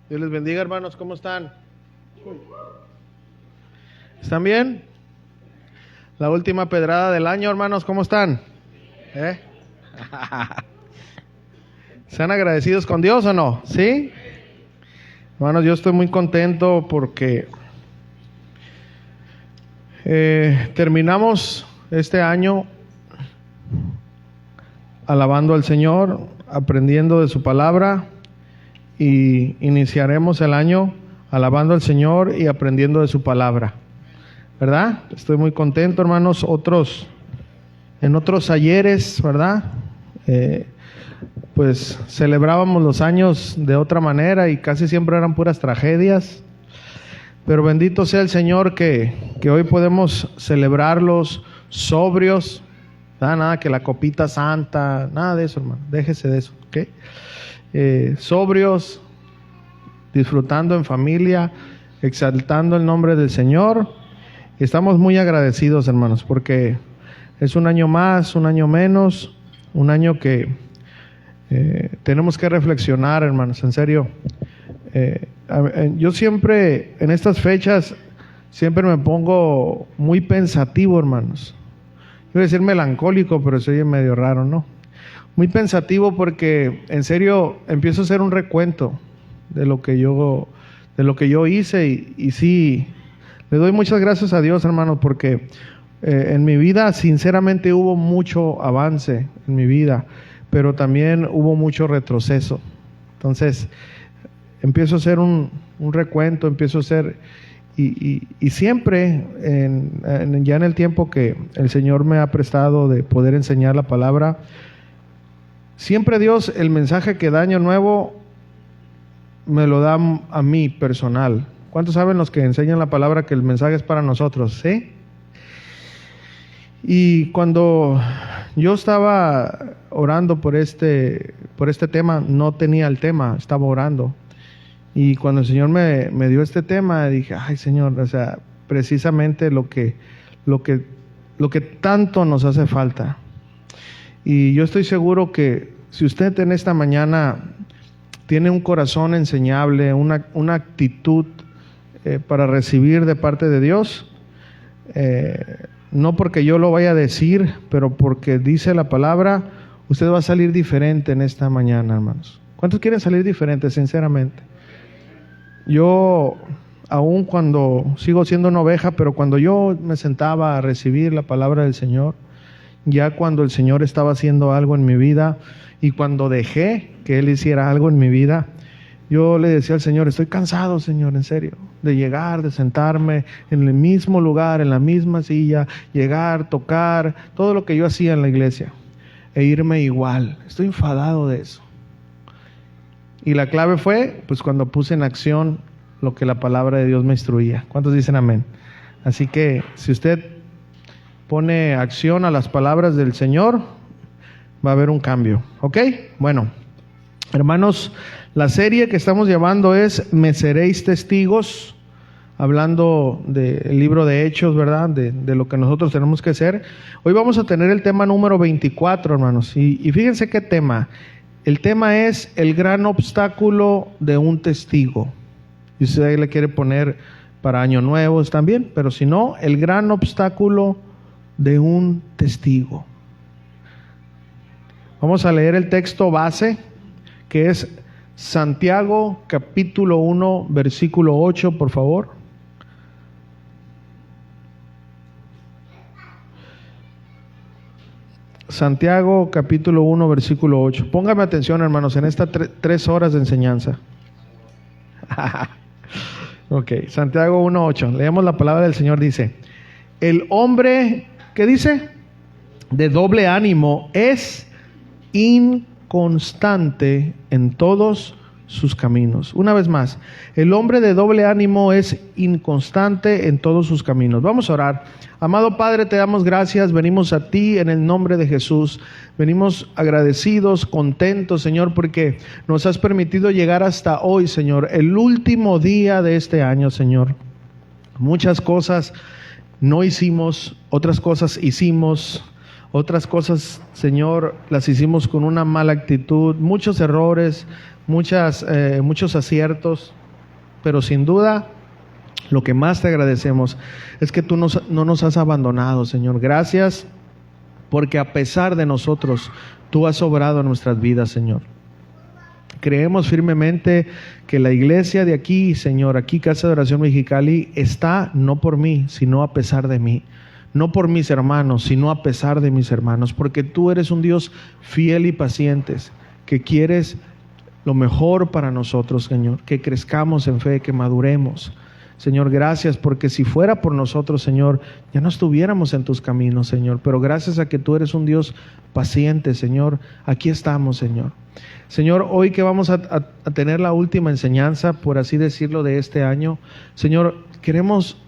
Dios les bendiga, hermanos. ¿Cómo están? ¿Están bien? La última pedrada del año, hermanos. ¿Cómo están? ¿Están agradecidos con Dios o no? ¿Sí? Hermanos, yo estoy muy contento porque terminamos este año alabando al Señor, aprendiendo de su palabra, y iniciaremos el año alabando al Señor y aprendiendo de su palabra, ¿verdad? Estoy muy contento, hermanos. En otros ayeres, ¿verdad? Pues celebrábamos los años de otra manera y casi siempre eran puras tragedias, pero bendito sea el Señor que hoy podemos celebrarlos sobrios, ¿verdad? Nada que la copita santa, nada de eso, hermano, déjese de eso, ¿ok? Sobrios, disfrutando en familia, exaltando el nombre del Señor. Estamos muy agradecidos, hermanos, porque es un año más, un año menos, un año que tenemos que reflexionar, hermanos, en serio. Yo siempre, en estas fechas, siempre me pongo muy pensativo, hermanos. Iba a decir melancólico, pero soy medio raro, ¿no? Muy pensativo porque, en serio, empiezo a hacer un recuento de lo que yo hice y sí, le doy muchas gracias a Dios, hermanos, porque en mi vida, sinceramente, hubo mucho avance en mi vida, pero también hubo mucho retroceso. Entonces, empiezo a hacer un recuento, empiezo a hacer, y siempre, ya en el tiempo que el Señor me ha prestado de poder enseñar la palabra, siempre Dios, el mensaje que da Año Nuevo, me lo da a mí personal. ¿Cuántos saben los que enseñan la palabra que el mensaje es para nosotros? ¿Sí? Y cuando yo estaba orando por este tema, no tenía el tema, estaba orando. Y cuando el Señor me dio este tema, dije, ay Señor, o sea, precisamente lo que tanto nos hace falta. Y yo estoy seguro que si usted en esta mañana tiene un corazón enseñable, una actitud para recibir de parte de Dios, no porque yo lo vaya a decir, pero porque dice la palabra, usted va a salir diferente en esta mañana, hermanos. ¿Cuántos quieren salir diferentes, sinceramente? Yo, aún cuando sigo siendo una oveja, pero cuando yo me sentaba a recibir la palabra del Señor, ya cuando el Señor estaba haciendo algo en mi vida y cuando dejé que Él hiciera algo en mi vida, yo le decía al Señor, estoy cansado, Señor, en serio, de llegar, de sentarme en el mismo lugar, en la misma silla, llegar, tocar, todo lo que yo hacía en la iglesia e irme igual. Estoy enfadado de eso. Y la clave fue, pues, cuando puse en acción lo que la palabra de Dios me instruía. ¿Cuántos dicen amén? Así que, si usted pone acción a las palabras del Señor, va a haber un cambio, ¿ok? Bueno, hermanos, la serie que estamos llevando es Me seréis testigos, hablando del libro de Hechos, ¿verdad? De lo que nosotros tenemos que hacer. Hoy vamos a tener el tema número 24, hermanos, y fíjense qué tema. El tema es el gran obstáculo de un testigo. Y si usted le quiere poner para Año Nuevo también, pero si no, el gran obstáculo de un testigo. Vamos a leer el texto base, que es Santiago capítulo 1, versículo 8, por favor. Santiago capítulo 1, versículo 8. Póngame atención, hermanos, en estas 3 horas de enseñanza. Ok, Santiago 1, 8. Leemos la palabra del Señor, dice: el hombre, ¿qué dice? De doble ánimo es inconstante en todos sus caminos. Una vez más, el hombre de doble ánimo es inconstante en todos sus caminos. Vamos a orar. Amado Padre, te damos gracias, venimos a ti en el nombre de Jesús, venimos agradecidos, contentos, Señor, porque nos has permitido llegar hasta hoy, Señor, el último día de este año, Señor. Muchas cosas no hicimos, otras cosas hicimos, otras cosas, Señor, las hicimos con una mala actitud, muchos errores, muchos aciertos. pero sin duda lo que más te agradecemos es que tú no nos has abandonado, Señor. Gracias porque a pesar de nosotros, tú has obrado en nuestras vidas, Señor. Creemos firmemente que la iglesia de aquí, Señor, aquí Casa de Oración Mexicali, está no por mí, sino a pesar de mí. No por mis hermanos, sino a pesar de mis hermanos. Porque tú eres un Dios fiel y paciente, que quieres lo mejor para nosotros, Señor. Que crezcamos en fe, que maduremos. Señor, gracias, porque si fuera por nosotros, Señor, ya no estuviéramos en tus caminos, Señor. Pero gracias a que tú eres un Dios paciente, Señor, aquí estamos, Señor. Señor, hoy que vamos a tener la última enseñanza, por así decirlo, de este año, Señor, queremos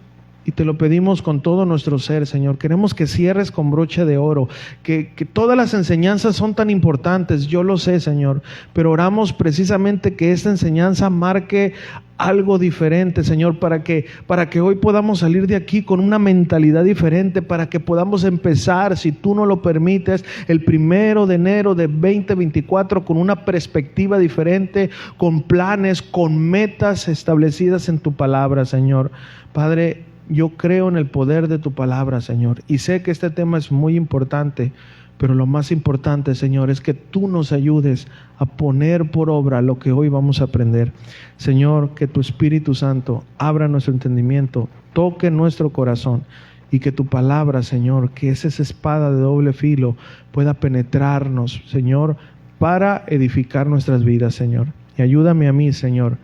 y te lo pedimos con todo nuestro ser, Señor. Queremos que cierres con broche de oro, que todas las enseñanzas son tan importantes, yo lo sé, Señor, pero oramos precisamente que esta enseñanza marque algo diferente, Señor, para que hoy podamos salir de aquí con una mentalidad diferente, para que podamos empezar, si tú no lo permites, el 1 de enero de 2024 con una perspectiva diferente, con planes, con metas establecidas en tu palabra, Señor. Padre, yo creo en el poder de tu palabra, Señor, y sé que este tema es muy importante, pero lo más importante, Señor, es que tú nos ayudes a poner por obra lo que hoy vamos a aprender. Señor, que tu Espíritu Santo abra nuestro entendimiento, toque nuestro corazón, y que tu palabra, Señor, que es esa espada de doble filo, pueda penetrarnos, Señor, para edificar nuestras vidas, Señor. Y ayúdame a mí, Señor,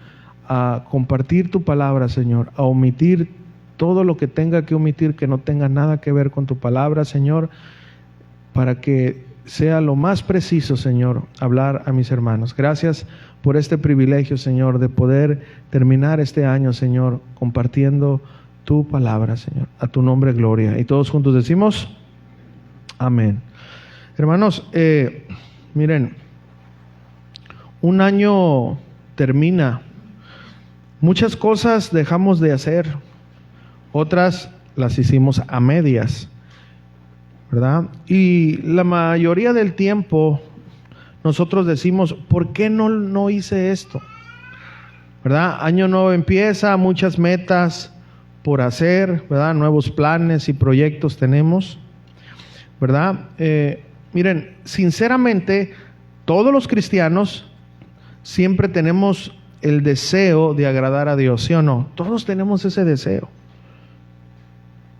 a compartir tu palabra, Señor, a omitir todo lo que tenga que omitir, que no tenga nada que ver con tu palabra, Señor, para que sea lo más preciso, Señor, hablar a mis hermanos. Gracias por este privilegio, Señor, de poder terminar este año, Señor, compartiendo tu palabra, Señor. A tu nombre, gloria. Y todos juntos decimos, amén. Hermanos, miren, un año termina. Muchas cosas dejamos de hacer. Otras las hicimos a medias, ¿verdad? Y la mayoría del tiempo nosotros decimos, ¿por qué no hice esto? ¿Verdad? Año nuevo empieza, muchas metas por hacer, ¿verdad? Nuevos planes y proyectos tenemos, ¿verdad? Miren, sinceramente, todos los cristianos siempre tenemos el deseo de agradar a Dios, ¿sí o no? Todos tenemos ese deseo,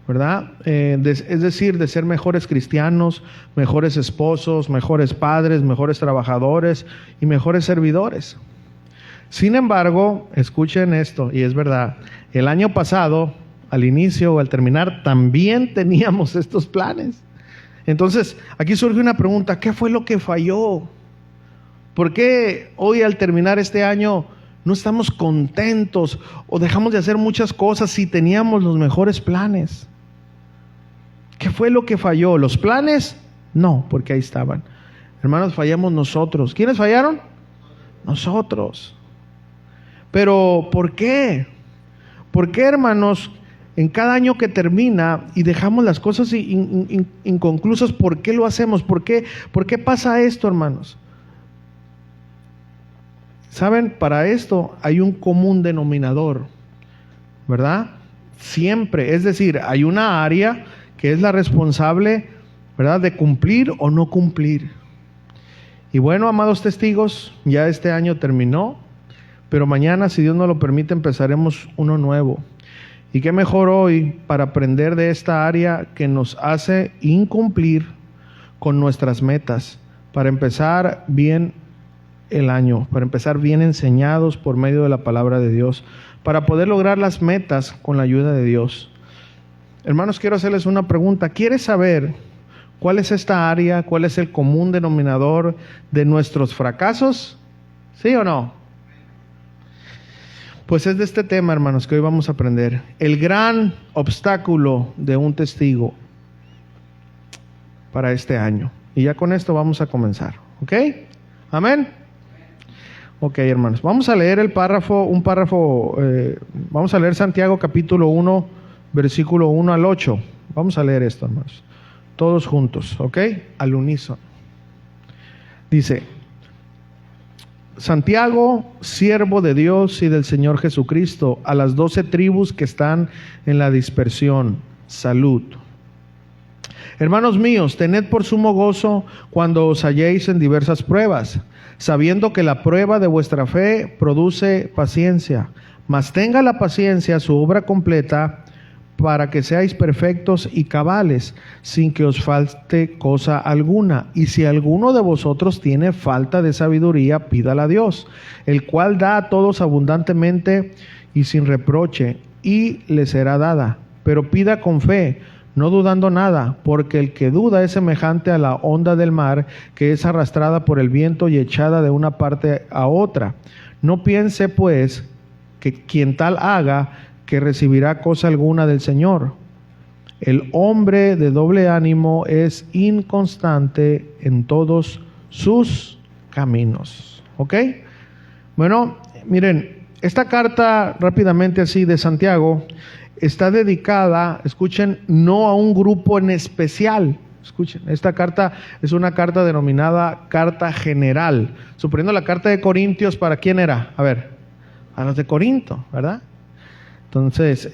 ¿verdad? Es decir, de ser mejores cristianos, mejores esposos, mejores padres, mejores trabajadores y mejores servidores. Sin embargo, escuchen esto, y es verdad, el año pasado, al inicio o al terminar, también teníamos estos planes. Entonces, aquí surge una pregunta, ¿qué fue lo que falló? ¿Por qué hoy al terminar este año no estamos contentos o dejamos de hacer muchas cosas si teníamos los mejores planes? ¿Qué fue lo que falló? ¿Los planes? No, porque ahí estaban. Hermanos, fallamos nosotros. ¿Quiénes fallaron? Nosotros. Pero, ¿por qué? ¿Por qué, hermanos, en cada año que termina y dejamos las cosas inconclusas, por qué lo hacemos? ¿Por qué pasa esto, hermanos? ¿Saben? Para esto hay un común denominador, ¿verdad? Siempre, es decir, hay una área que es la responsable, ¿verdad?, de cumplir o no cumplir. Y bueno, amados testigos, ya este año terminó, pero mañana, si Dios nos lo permite, empezaremos uno nuevo. Y qué mejor hoy para aprender de esta área que nos hace incumplir con nuestras metas, para empezar bien el año, para empezar bien enseñados por medio de la palabra de Dios, para poder lograr las metas con la ayuda de Dios. Hermanos, quiero hacerles una pregunta. ¿Quieres saber cuál es esta área, cuál es el común denominador de nuestros fracasos? ¿Sí o no? Pues es de este tema, hermanos, que hoy vamos a aprender. El gran obstáculo de un testigo para este año. Y ya con esto vamos a comenzar. ¿Ok? ¿Amén? Ok, hermanos. Vamos a leer vamos a leer Santiago capítulo 1, versículo 1 al 8. Vamos a leer esto, hermanos. Todos juntos, ¿ok? Al unísono. Dice, Santiago, siervo de Dios y del Señor Jesucristo, a las 12 tribus que están en la dispersión, salud. Hermanos míos, tened por sumo gozo cuando os halléis en diversas pruebas, sabiendo que la prueba de vuestra fe produce paciencia. Mas tenga la paciencia su obra completa, para que seáis perfectos y cabales, sin que os falte cosa alguna. Y si alguno de vosotros tiene falta de sabiduría, pídala a Dios, el cual da a todos abundantemente y sin reproche, y le será dada. Pero pida con fe, no dudando nada, porque el que duda es semejante a la onda del mar, que es arrastrada por el viento y echada de una parte a otra. No piense, pues, que quien tal haga, que recibirá cosa alguna del Señor. El hombre de doble ánimo es inconstante en todos sus caminos. ¿Ok? Bueno, miren, esta carta rápidamente así de Santiago está dedicada, escuchen, no a un grupo en especial. Escuchen, esta carta es una carta denominada carta general. Suponiendo la carta de Corintios, ¿para quién era? A ver, a los de Corinto, ¿verdad? Entonces,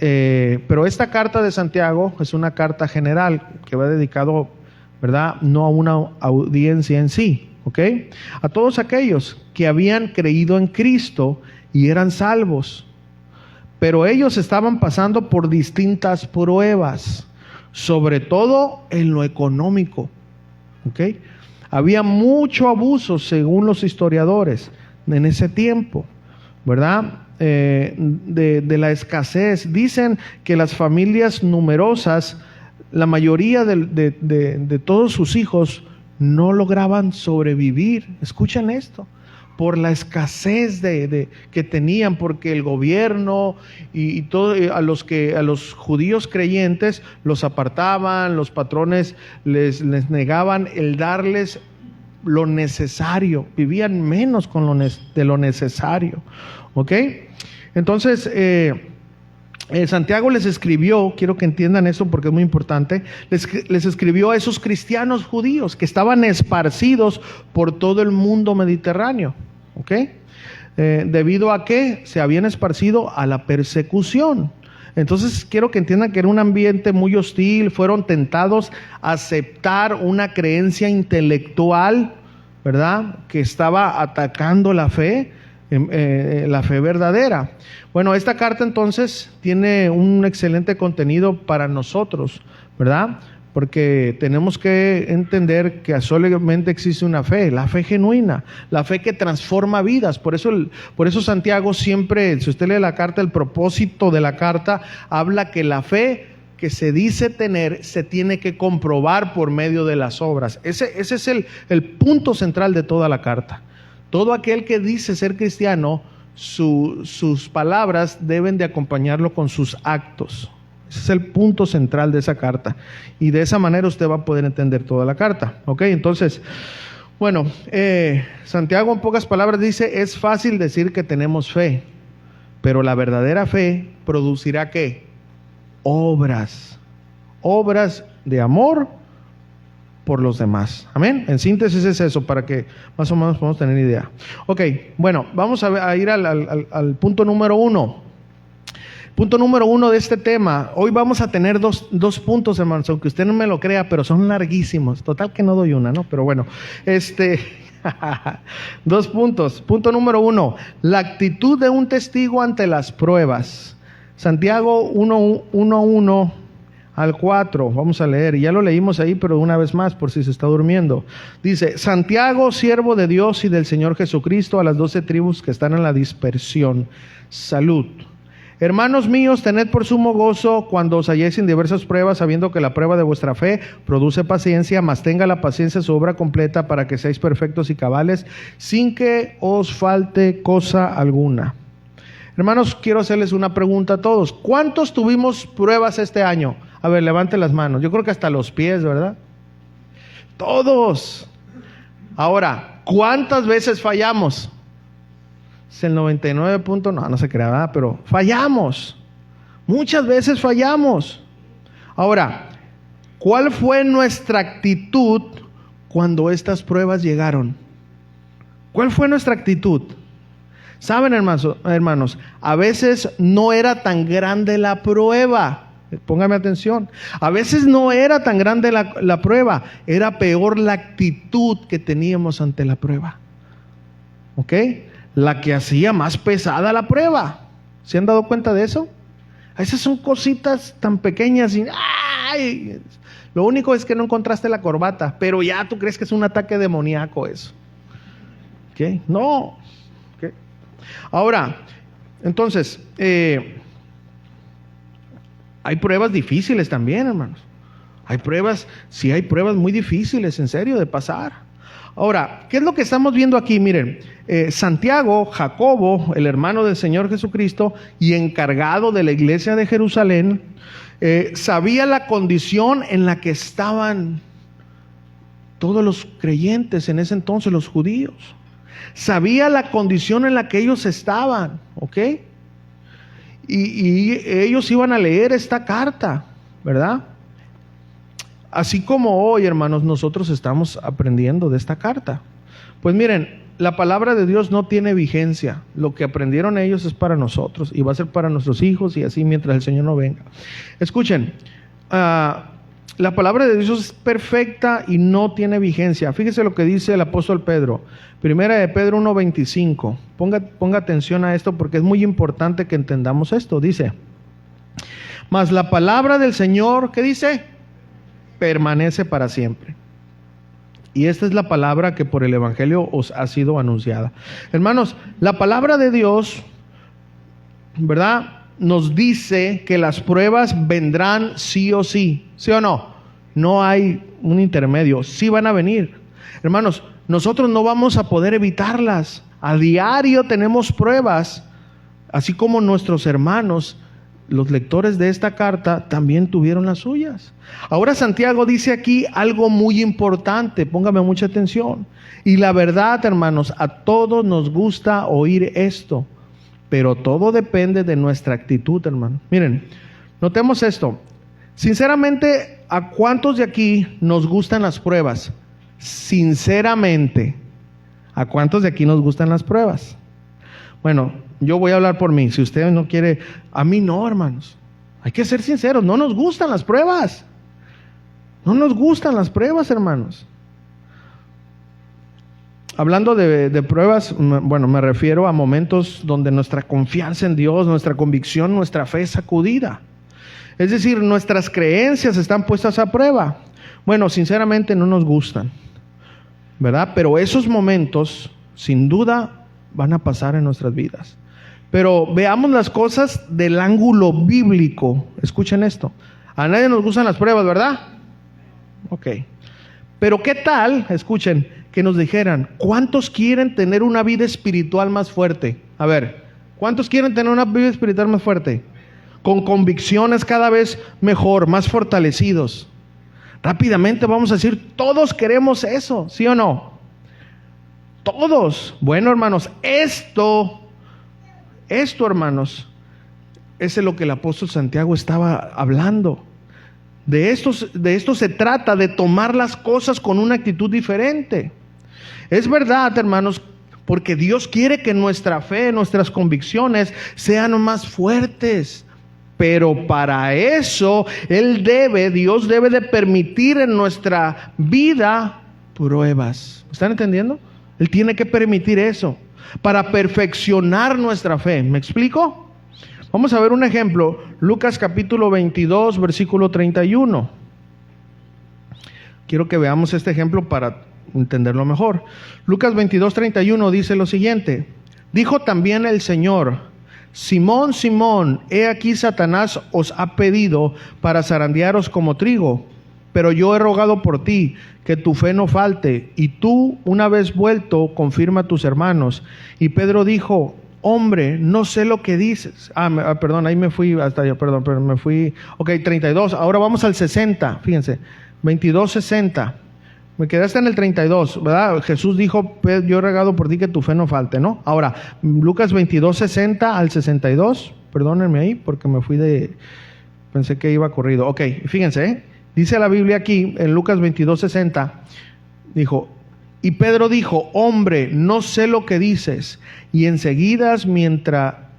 pero esta carta de Santiago es una carta general que va dedicado, ¿verdad? No a una audiencia en sí, ¿ok? A todos aquellos que habían creído en Cristo y eran salvos, pero ellos estaban pasando por distintas pruebas, sobre todo en lo económico, ¿ok? Había mucho abuso, según los historiadores, en ese tiempo, ¿verdad? De la escasez. Dicen que las familias numerosas, la mayoría de todos sus hijos no lograban sobrevivir. Escuchen esto, por la escasez que tenían, porque el gobierno y todo, a los judíos creyentes los apartaban, los patrones les negaban el darles lo necesario, vivían menos de lo necesario. ¿Ok? Entonces, Santiago les escribió, quiero que entiendan eso porque es muy importante, les escribió a esos cristianos judíos que estaban esparcidos por todo el mundo mediterráneo. ¿Ok? ¿Debido a qué? Se habían esparcido a la persecución. Entonces quiero que entiendan que era un ambiente muy hostil, fueron tentados a aceptar una creencia intelectual, ¿verdad?, que estaba atacando la fe verdadera. Bueno, esta carta entonces tiene un excelente contenido para nosotros, ¿verdad? Porque tenemos que entender que solamente existe una fe, la fe genuina, la fe que transforma vidas. Por eso Santiago siempre, si usted lee la carta, el propósito de la carta habla que la fe que se dice tener se tiene que comprobar por medio de las obras. Ese es el punto central de toda la carta. Todo aquel que dice ser cristiano, sus palabras deben de acompañarlo con sus actos. Ese es el punto central de esa carta. Y de esa manera usted va a poder entender toda la carta. ¿Ok? Entonces, bueno, Santiago en pocas palabras dice, es fácil decir que tenemos fe, pero la verdadera fe producirá ¿qué? Obras. Obras de amor por los demás. Amén. En síntesis es eso, para que más o menos podamos tener idea. Ok, bueno, vamos a ir al punto número 1. Punto número 1 de este tema. Hoy vamos a tener dos puntos, hermanos, aunque usted no me lo crea, pero son larguísimos. Total que no doy una, ¿no? Pero bueno, 2 puntos. Punto número 1, la actitud de un testigo ante las pruebas. Santiago 1:1 al 4, vamos a leer, ya lo leímos ahí, pero una vez más, por si se está durmiendo. Dice, Santiago, siervo de Dios y del Señor Jesucristo, a las 12 tribus que están en la dispersión, salud. Hermanos míos, tened por sumo gozo cuando os halléis en diversas pruebas, sabiendo que la prueba de vuestra fe produce paciencia, mas tenga la paciencia su obra completa, para que seáis perfectos y cabales, sin que os falte cosa alguna. Hermanos, quiero hacerles una pregunta a todos. ¿Cuántos tuvimos pruebas este año? A ver, levante las manos. Yo creo que hasta los pies, ¿verdad? Todos. Ahora, ¿cuántas veces fallamos? Es el 99 punto, no se crea, ¿verdad? Pero fallamos. Muchas veces fallamos. Ahora, ¿cuál fue nuestra actitud cuando estas pruebas llegaron? ¿Cuál fue nuestra actitud? Saben, hermanos, a veces no era tan grande la prueba. Póngame atención. A veces no era tan grande la prueba, era peor la actitud que teníamos ante la prueba. ¿Ok? La que hacía más pesada la prueba. ¿Se han dado cuenta de eso? Esas son cositas tan pequeñas y ¡ay! Lo único es que no encontraste la corbata, pero ya tú crees que es un ataque demoníaco eso. ¿Ok? No. ¿Ok? Ahora, entonces, hay pruebas difíciles también, hermanos. Hay pruebas muy difíciles, en serio, de pasar. Ahora, ¿qué es lo que estamos viendo aquí? Miren, Santiago, Jacobo, el hermano del Señor Jesucristo y encargado de la iglesia de Jerusalén, sabía la condición en la que estaban todos los creyentes en ese entonces, los judíos. Sabía la condición en la que ellos estaban, ¿ok? Y ellos iban a leer esta carta, ¿verdad? Así como hoy, hermanos, nosotros estamos aprendiendo de esta carta. Pues miren, la palabra de Dios no tiene vigencia. Lo que aprendieron ellos es para nosotros y va a ser para nuestros hijos y así mientras el Señor no venga. Escuchen, la palabra de Dios es perfecta y no tiene vigencia. Fíjese lo que dice el apóstol Pedro. Primera de Pedro 1:25. Ponga atención a esto porque es muy importante que entendamos esto. Dice, mas la palabra del Señor, ¿qué dice? Permanece para siempre. Y esta es la palabra que por el Evangelio os ha sido anunciada. Hermanos, la palabra de Dios, ¿verdad?, nos dice que las pruebas vendrán sí o sí. ¿Sí o no? No hay un intermedio. Sí van a venir. Hermanos, nosotros no vamos a poder evitarlas. A diario tenemos pruebas, así como nuestros hermanos, los lectores de esta carta, también tuvieron las suyas. Ahora Santiago dice aquí algo muy importante, póngame mucha atención. Y la verdad, hermanos, a todos nos gusta oír esto, pero todo depende de nuestra actitud, hermano. Miren, notemos esto. Sinceramente, ¿a cuántos de aquí nos gustan las pruebas? Sinceramente, ¿a cuántos de aquí nos gustan las pruebas? Bueno, yo voy a hablar por mí. Si usted no quiere, a mí no, hermanos. Hay que ser sinceros, no nos gustan las pruebas. No nos gustan las pruebas, hermanos. Hablando de pruebas, bueno, me refiero a momentos donde nuestra confianza en Dios, nuestra convicción, nuestra fe es sacudida. Es decir, nuestras creencias están puestas a prueba. Bueno, sinceramente no nos gustan, ¿verdad? Pero esos momentos, sin duda, van a pasar en nuestras vidas. Pero veamos las cosas del ángulo bíblico. Escuchen esto. A nadie nos gustan las pruebas, ¿verdad? Ok. Pero ¿qué tal? Escuchen, que nos dijeran, ¿cuántos quieren tener una vida espiritual más fuerte? A ver, ¿cuántos quieren tener una vida espiritual más fuerte? Con convicciones cada vez mejor, más fortalecidos. Rápidamente vamos a decir, todos queremos eso, ¿sí o no? Todos. Bueno, hermanos, esto, hermanos, es de lo que el apóstol Santiago estaba hablando. De esto se trata, de tomar las cosas con una actitud diferente. Es verdad, hermanos, porque Dios quiere que nuestra fe, nuestras convicciones sean más fuertes. Pero para eso, Dios debe de permitir en nuestra vida pruebas. ¿Están entendiendo? Él tiene que permitir eso para perfeccionar nuestra fe. ¿Me explico? Vamos a ver un ejemplo. Lucas capítulo 22, versículo 31. Quiero que veamos este ejemplo para entenderlo mejor. Lucas 22, 31 dice lo siguiente. Dijo también el Señor: Simón, Simón, he aquí Satanás os ha pedido para zarandearos como trigo, pero yo he rogado por ti, que tu fe no falte, y tú, una vez vuelto, confirma a tus hermanos. Y Pedro dijo: hombre, no sé lo que dices. Perdón, ahí me fui hasta allá, perdón, pero me fui. Ok, 32, ahora vamos al 60, fíjense, 22, 60. Me quedé hasta en el 32, ¿verdad? Jesús dijo, yo he rogado por ti que tu fe no falte, ¿no? Ahora, Lucas 22, 60 al 62, perdónenme ahí, porque pensé que iba corrido. Ok, fíjense, dice la Biblia aquí, en Lucas 22, 60, dijo, Y Pedro dijo: hombre, no sé lo que dices. Y enseguida,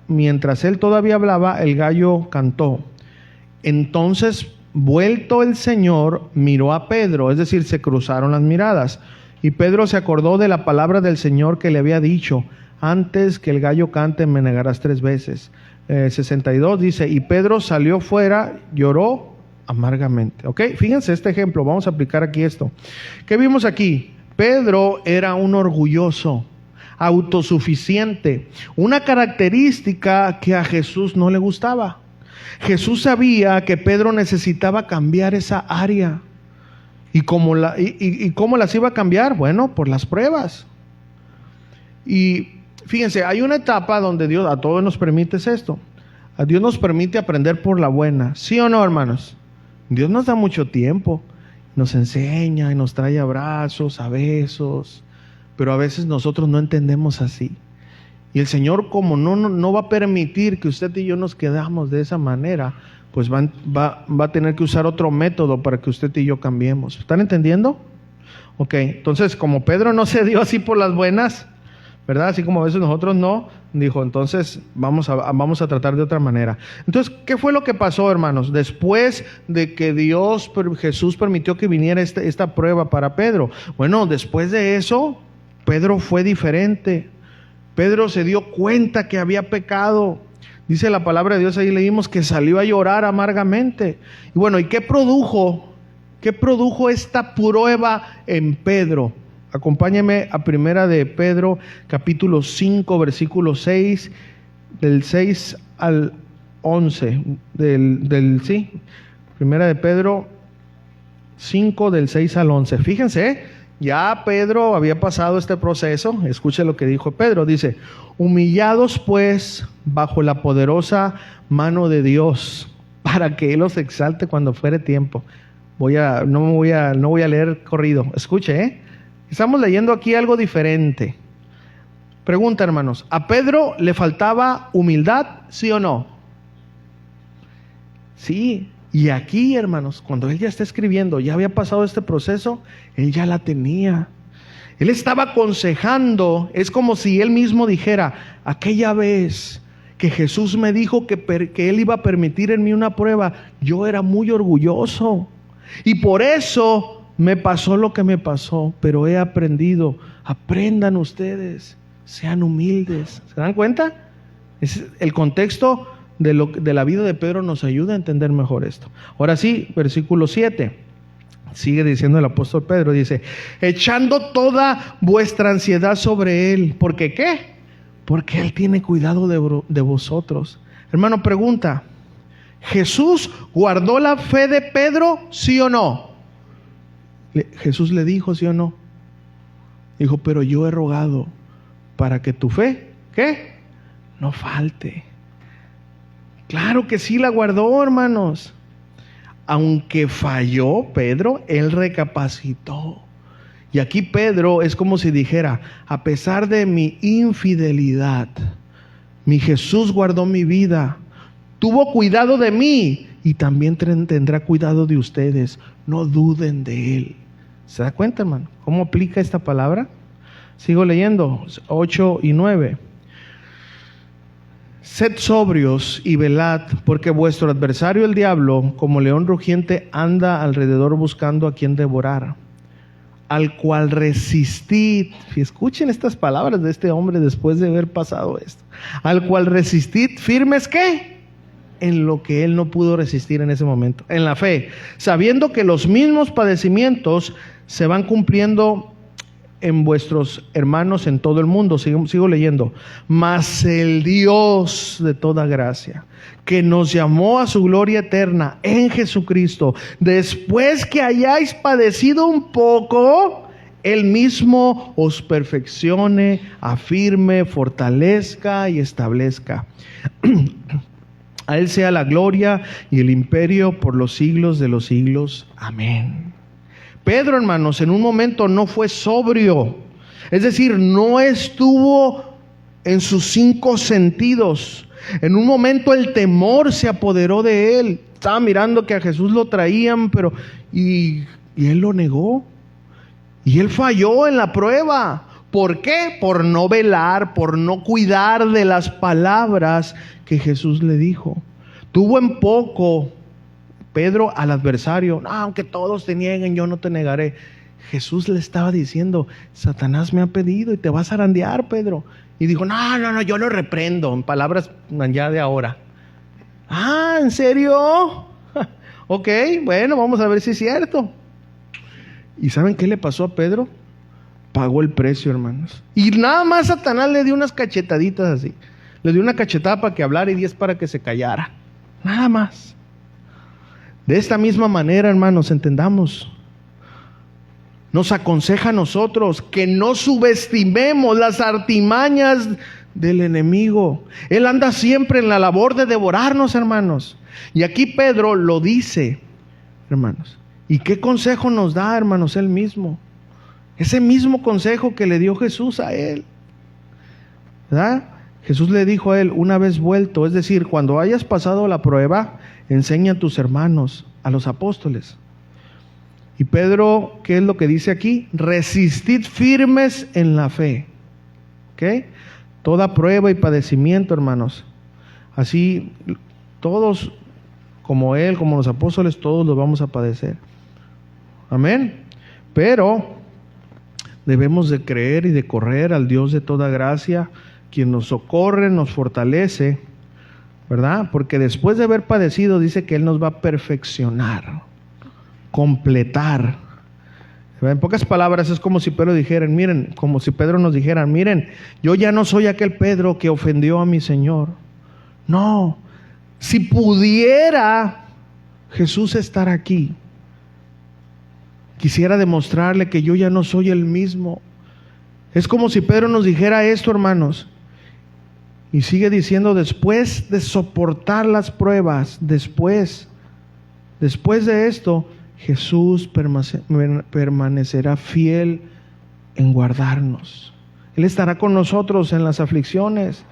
mientras él todavía hablaba, el gallo cantó. Entonces, vuelto el Señor, miró a Pedro, es decir, se cruzaron las miradas. Y Pedro se acordó de la palabra del Señor que le había dicho: antes que el gallo cante, me negarás 3 veces. 62 dice: y Pedro salió fuera, lloró amargamente. ¿Ok? Fíjense este ejemplo, vamos a aplicar aquí esto. ¿Qué vimos aquí? Pedro era un orgulloso, autosuficiente, una característica que a Jesús no le gustaba. Jesús sabía que Pedro necesitaba cambiar esa área. ¿Y cómo las iba a cambiar? Bueno, por las pruebas. Y fíjense, hay una etapa donde Dios a todos nos permite esto. A Dios nos permite aprender por la buena. ¿Sí o no, hermanos? Dios nos da mucho tiempo. Nos enseña y nos trae abrazos, a besos. Pero a veces nosotros no entendemos así. Y el Señor, como no va a permitir que usted y yo nos quedamos de esa manera, pues va a tener que usar otro método para que usted y yo cambiemos. ¿Están entendiendo? Ok, entonces como Pedro no se dio así por las buenas, ¿verdad? Así como a veces nosotros no, dijo, entonces vamos a tratar de otra manera. Entonces, ¿qué fue lo que pasó, hermanos? Después de que Jesús permitió que viniera esta prueba para Pedro. Bueno, después de eso, Pedro fue diferente. Pedro se dio cuenta que había pecado. Dice la palabra de Dios, ahí leímos que salió a llorar amargamente. Y bueno, ¿y qué produjo esta prueba en Pedro? Acompáñeme a Primera de Pedro, capítulo 5, versículo 6, del 6 al 11. Primera de Pedro 5, del 6 al 11. Fíjense, ya Pedro había pasado este proceso. Escuche lo que dijo Pedro. Dice: humillados pues bajo la poderosa mano de Dios, para que Él os exalte cuando fuere tiempo. No voy a leer corrido. Escuche, estamos leyendo aquí algo diferente. Pregunta, hermanos, ¿a Pedro le faltaba humildad, sí o no? Sí. Y aquí, hermanos, cuando él ya está escribiendo, ya había pasado este proceso, él ya la tenía. Él estaba aconsejando. Es como si él mismo dijera: aquella vez que Jesús me dijo que Él iba a permitir en mí una prueba, yo era muy orgulloso. Y por eso me pasó lo que me pasó, pero he aprendido. Aprendan ustedes, sean humildes. ¿Se dan cuenta? El contexto de la vida de Pedro nos ayuda a entender mejor esto. Ahora sí, versículo 7. Sigue diciendo el apóstol Pedro, dice: echando toda vuestra ansiedad sobre Él. ¿Por qué qué? Porque Él tiene cuidado de vosotros. Hermano, pregunta: ¿Jesús guardó la fe de Pedro, sí o no? Jesús le dijo, ¿sí o no? Dijo: pero yo he rogado para que tu fe, ¿qué? No falte. Claro que sí la guardó, hermanos. Aunque falló Pedro, él recapacitó. Y aquí Pedro es como si dijera: a pesar de mi infidelidad, mi Jesús guardó mi vida, tuvo cuidado de mí y también tendrá cuidado de ustedes. No duden de Él. ¿Se da cuenta, hermano? ¿Cómo aplica esta palabra? Sigo leyendo, 8 y 9. Sed sobrios y velad, porque vuestro adversario el diablo, como león rugiente, anda alrededor buscando a quien devorar, al cual resistid. Escuchen estas palabras de este hombre después de haber pasado esto. Al cual resistid firmes, ¿qué? En lo que él no pudo resistir en ese momento, en la fe, sabiendo que los mismos padecimientos se van cumpliendo en vuestros hermanos en todo el mundo. Sigo leyendo. Mas el Dios de toda gracia, que nos llamó a su gloria eterna en Jesucristo, después que hayáis padecido un poco, Él mismo os perfeccione, afirme, fortalezca y establezca. A Él sea la gloria y el imperio por los siglos de los siglos. Amén. Pedro, hermanos, en un momento no fue sobrio. Es decir, no estuvo en sus 5 sentidos. En un momento el temor se apoderó de él. Estaba mirando que a Jesús lo traían, y él lo negó. Y él falló en la prueba. ¿Por qué? Por no velar, por no cuidar de las palabras que Jesús le dijo. Tuvo en poco Pedro al adversario. No, aunque todos te nieguen, yo no te negaré. Jesús le estaba diciendo, Satanás me ha pedido y te va a zarandear, Pedro. Y dijo, no, yo lo reprendo, en palabras ya de ahora. Ah, ¿en serio? Ok, bueno, vamos a ver si es cierto. ¿Y saben qué le pasó a Pedro? Pagó el precio, hermanos. Y nada más Satanás le dio unas cachetaditas así. Le dio una cachetada para que hablara y 10 para que se callara. Nada más. De esta misma manera, hermanos, entendamos. Nos aconseja a nosotros que no subestimemos las artimañas del enemigo. Él anda siempre en la labor de devorarnos, hermanos. Y aquí Pedro lo dice, hermanos. ¿Y qué consejo nos da, hermanos, él mismo? Ese mismo consejo que le dio Jesús a él, ¿verdad? Jesús le dijo a él, una vez vuelto, es decir, cuando hayas pasado la prueba, enseña a tus hermanos, a los apóstoles. Y Pedro, ¿qué es lo que dice aquí? Resistid firmes en la fe. ¿Ok? Toda prueba y padecimiento, hermanos. Así, todos, como él, como los apóstoles, todos los vamos a padecer. Amén. Pero debemos de creer y de correr al Dios de toda gracia, quien nos socorre, nos fortalece, ¿verdad? Porque después de haber padecido, dice que Él nos va a perfeccionar, completar. En pocas palabras, es como si Pedro dijera, miren, como si Pedro nos dijera, miren, yo ya no soy aquel Pedro que ofendió a mi Señor. No, si pudiera Jesús estar aquí, quisiera demostrarle que yo ya no soy el mismo. Es como si Pedro nos dijera esto, hermanos. Y sigue diciendo, después de soportar las pruebas, después de esto, Jesús permanecerá fiel en guardarnos. Él estará con nosotros en las aflicciones.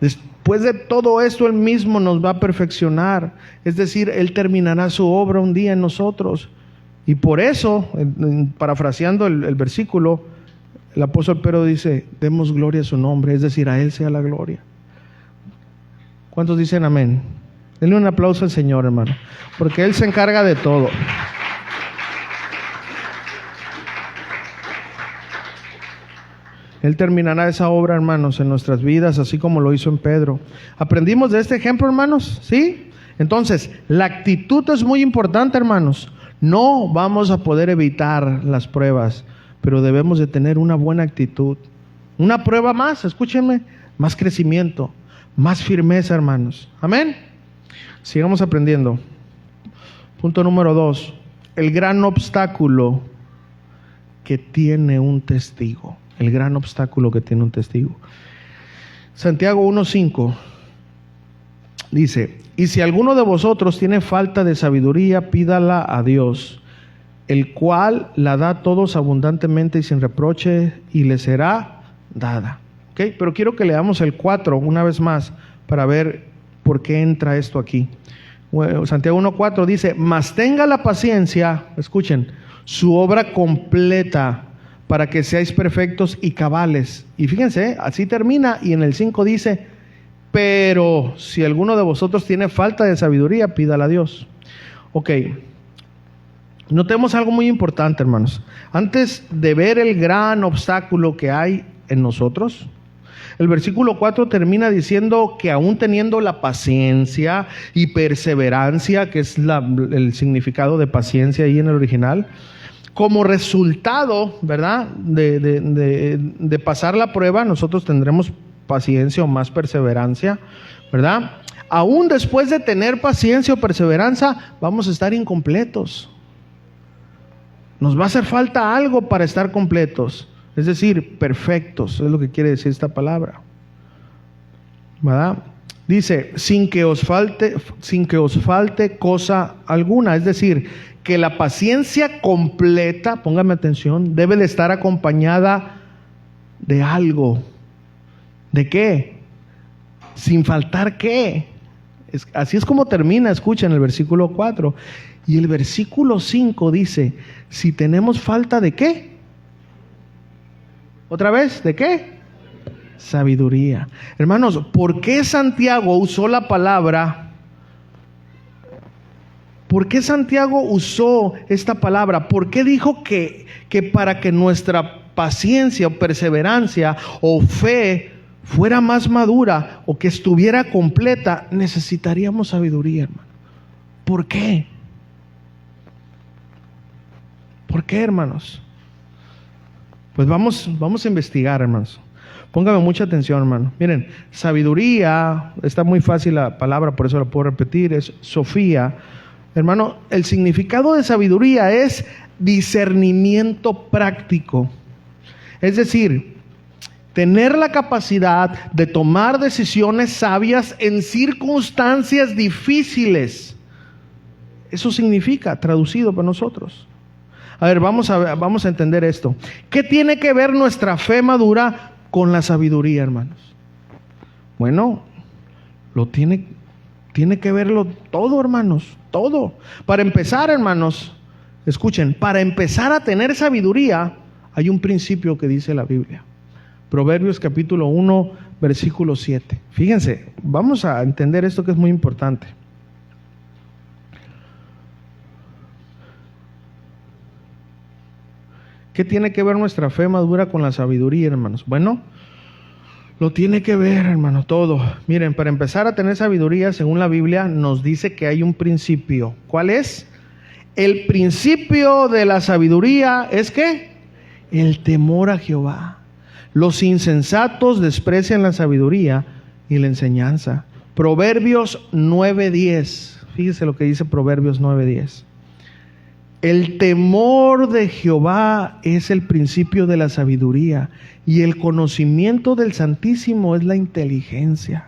Después de todo esto, Él mismo nos va a perfeccionar. Es decir, Él terminará su obra un día en nosotros. Y por eso, parafraseando el versículo, el apóstol Pedro dice, demos gloria a su nombre, es decir, a Él sea la gloria. ¿Cuántos dicen amén? Denle un aplauso al Señor, hermano, porque Él se encarga de todo. Él terminará esa obra, hermanos, en nuestras vidas, así como lo hizo en Pedro. ¿Aprendimos de este ejemplo, hermanos? ¿Sí? Entonces, la actitud es muy importante, hermanos. No vamos a poder evitar las pruebas, pero debemos de tener una buena actitud. Una prueba más, escúchenme, más crecimiento, más firmeza, hermanos. Amén. Sigamos aprendiendo. Punto número 2. El gran obstáculo que tiene un testigo. El gran obstáculo que tiene un testigo. Santiago 1:5 dice, y si alguno de vosotros tiene falta de sabiduría, pídala a Dios, el cual la da a todos abundantemente y sin reproche, y le será dada. ¿Okay? Pero quiero que leamos el 4 una vez más para ver por qué entra esto aquí. Bueno, Santiago 1:4 dice, mas tenga la paciencia, escuchen, su obra completa, para que seáis perfectos y cabales. Y fíjense, así termina, y en el 5 dice, pero si alguno de vosotros tiene falta de sabiduría, pídala a Dios. Ok, notemos algo muy importante, hermanos. Antes de ver el gran obstáculo que hay en nosotros, el versículo 4 termina diciendo que aún teniendo la paciencia y perseverancia, que es el significado de paciencia ahí en el original, como resultado, ¿verdad?, de pasar la prueba, nosotros tendremos paciencia o más perseverancia, ¿verdad? Aún después de tener paciencia o perseverancia, vamos a estar incompletos. Nos va a hacer falta algo para estar completos, es decir, perfectos, es lo que quiere decir esta palabra, ¿verdad? Dice, sin que os falte cosa alguna, es decir, que la paciencia completa, póngame atención, debe de estar acompañada de algo. ¿De qué? Sin faltar qué. Así es como termina, escuchen el versículo 4. Y el versículo 5 dice, si tenemos falta de qué, ¿Otra vez? ¿De qué? Sabiduría. Hermanos, ¿por qué Santiago usó la palabra? ¿Por qué Santiago usó esta palabra? ¿Por qué dijo que para que nuestra paciencia o perseverancia o fe fuera más madura o que estuviera completa, necesitaríamos sabiduría, hermano? ¿Por qué? ¿Por qué, hermanos? Pues vamos a investigar, hermanos. Póngame mucha atención, hermano. Miren, sabiduría, está muy fácil la palabra, por eso la puedo repetir, es Sofía. Hermano, el significado de sabiduría es discernimiento práctico. Es decir, tener la capacidad de tomar decisiones sabias en circunstancias difíciles. Eso significa, traducido para nosotros. A ver, vamos a entender esto. ¿Qué tiene que ver nuestra fe madura con la sabiduría, hermanos? Bueno, tiene que verlo todo, hermanos, todo. Para empezar, hermanos, escuchen, para empezar a tener sabiduría, hay un principio que dice la Biblia. Proverbios capítulo 1, versículo 7. Fíjense, vamos a entender esto que es muy importante. ¿Qué tiene que ver nuestra fe madura con la sabiduría, hermanos? Bueno, lo tiene que ver, hermano, todo. Miren, para empezar a tener sabiduría, según la Biblia, nos dice que hay un principio. ¿Cuál es? El principio de la sabiduría es ¿qué? El temor a Jehová. Los insensatos desprecian la sabiduría y la enseñanza. Proverbios 9:10. Fíjese lo que dice Proverbios 9:10. El temor de Jehová es el principio de la sabiduría, y el conocimiento del Santísimo es la inteligencia.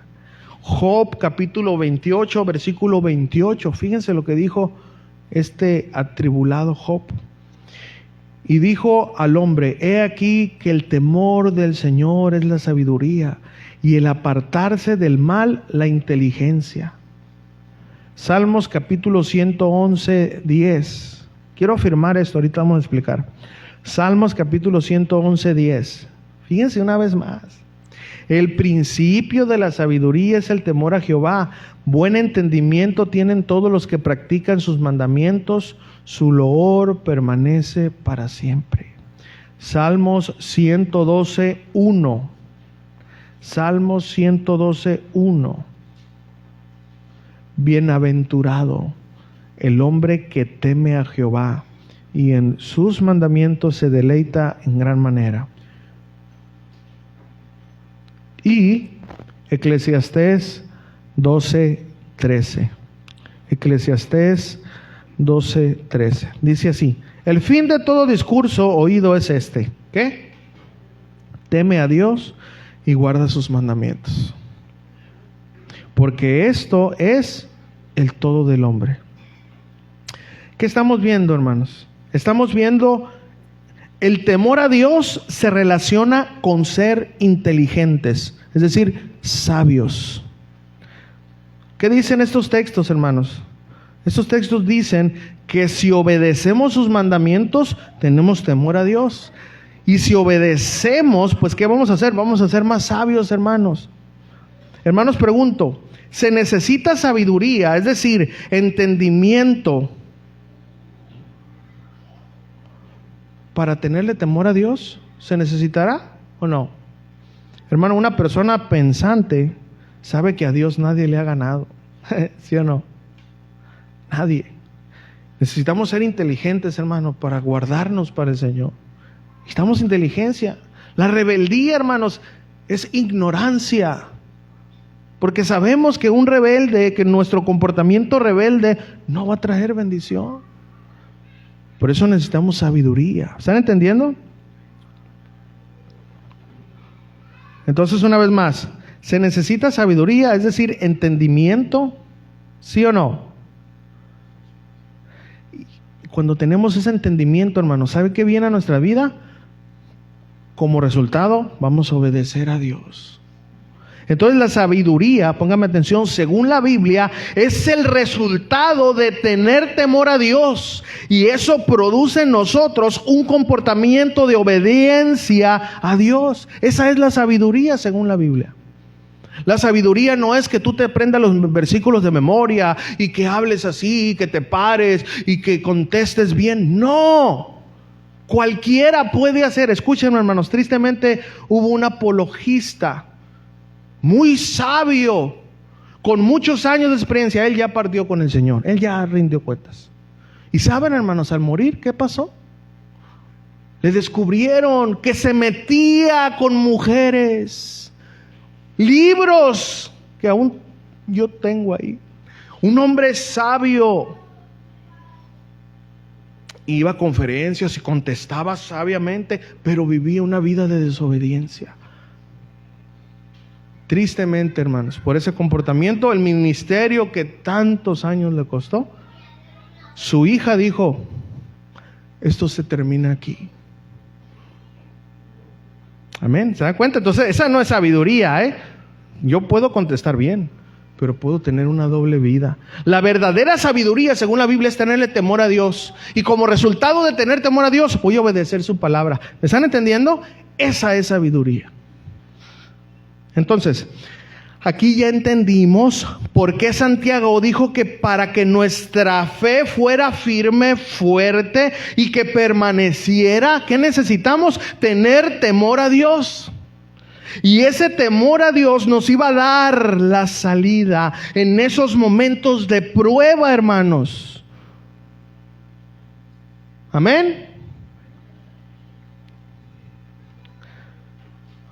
Job capítulo 28, versículo 28. Fíjense lo que dijo este atribulado Job. Y dijo al hombre: he aquí que el temor del Señor es la sabiduría, y el apartarse del mal la inteligencia. Salmos capítulo 111, 10. Quiero afirmar esto, ahorita vamos a explicar. Salmos capítulo 111, 10. Fíjense una vez más. El principio de la sabiduría es el temor a Jehová. Buen entendimiento tienen todos los que practican sus mandamientos. Su loor permanece para siempre. Salmos 112, 1. Salmos 112, 1. Bienaventurado el hombre que teme a Jehová, y en sus mandamientos se deleita en gran manera. Y Eclesiastés 12:13. Eclesiastés 12:13. Dice así: el fin de todo discurso oído es este. ¿Qué? Teme a Dios y guarda sus mandamientos. Porque esto es el todo del hombre. ¿Qué estamos viendo, hermanos? Estamos viendo el temor a Dios se relaciona con ser inteligentes, es decir, sabios. ¿Qué dicen estos textos, hermanos? Estos textos dicen que si obedecemos sus mandamientos, tenemos temor a Dios. Y si obedecemos, pues ¿qué vamos a hacer? Vamos a ser más sabios, hermanos. Hermanos, pregunto, ¿se necesita sabiduría, es decir, entendimiento, para tenerle temor a Dios? ¿Se necesitará o no? Hermano, una persona pensante sabe que a Dios nadie le ha ganado. ¿Sí o no? Nadie. Necesitamos ser inteligentes, hermano, para guardarnos para el Señor. Necesitamos inteligencia. La rebeldía, hermanos, es ignorancia. Porque sabemos que un rebelde, que nuestro comportamiento rebelde no va a traer bendición. Por eso necesitamos sabiduría. ¿Están entendiendo? Entonces, una vez más, se necesita sabiduría, es decir, entendimiento, ¿sí o no? Cuando tenemos ese entendimiento, hermano, ¿sabe qué viene a nuestra vida? Como resultado, vamos a obedecer a Dios. Entonces la sabiduría, póngame atención, según la Biblia, es el resultado de tener temor a Dios. Y eso produce en nosotros un comportamiento de obediencia a Dios. Esa es la sabiduría según la Biblia. La sabiduría no es que tú te aprendas los versículos de memoria y que hables así, que te pares y que contestes bien. No. Cualquiera puede hacer. Escúchenme, hermanos, tristemente hubo un apologista muy sabio, con muchos años de experiencia. Él ya partió con el Señor, él ya rindió cuentas. Y saben, hermanos, al morir, ¿qué pasó? Le descubrieron que se metía con mujeres. Libros que aún yo tengo ahí. Un hombre sabio. Iba a conferencias y contestaba sabiamente, pero vivía una vida de desobediencia. Tristemente, hermanos, por ese comportamiento, el ministerio que tantos años le costó, su hija dijo: esto se termina aquí. Amén. ¿Se dan cuenta? Entonces, esa no es sabiduría, ¿eh? Yo puedo contestar bien, pero puedo tener una doble vida. La verdadera sabiduría, según la Biblia, es tenerle temor a Dios. Y como resultado de tener temor a Dios, voy a obedecer su palabra. ¿Me están entendiendo? Esa es sabiduría. Entonces, aquí ya entendimos por qué Santiago dijo que para que nuestra fe fuera firme, fuerte y que permaneciera, ¿qué necesitamos? Tener temor a Dios. Y ese temor a Dios nos iba a dar la salida en esos momentos de prueba, hermanos. Amén.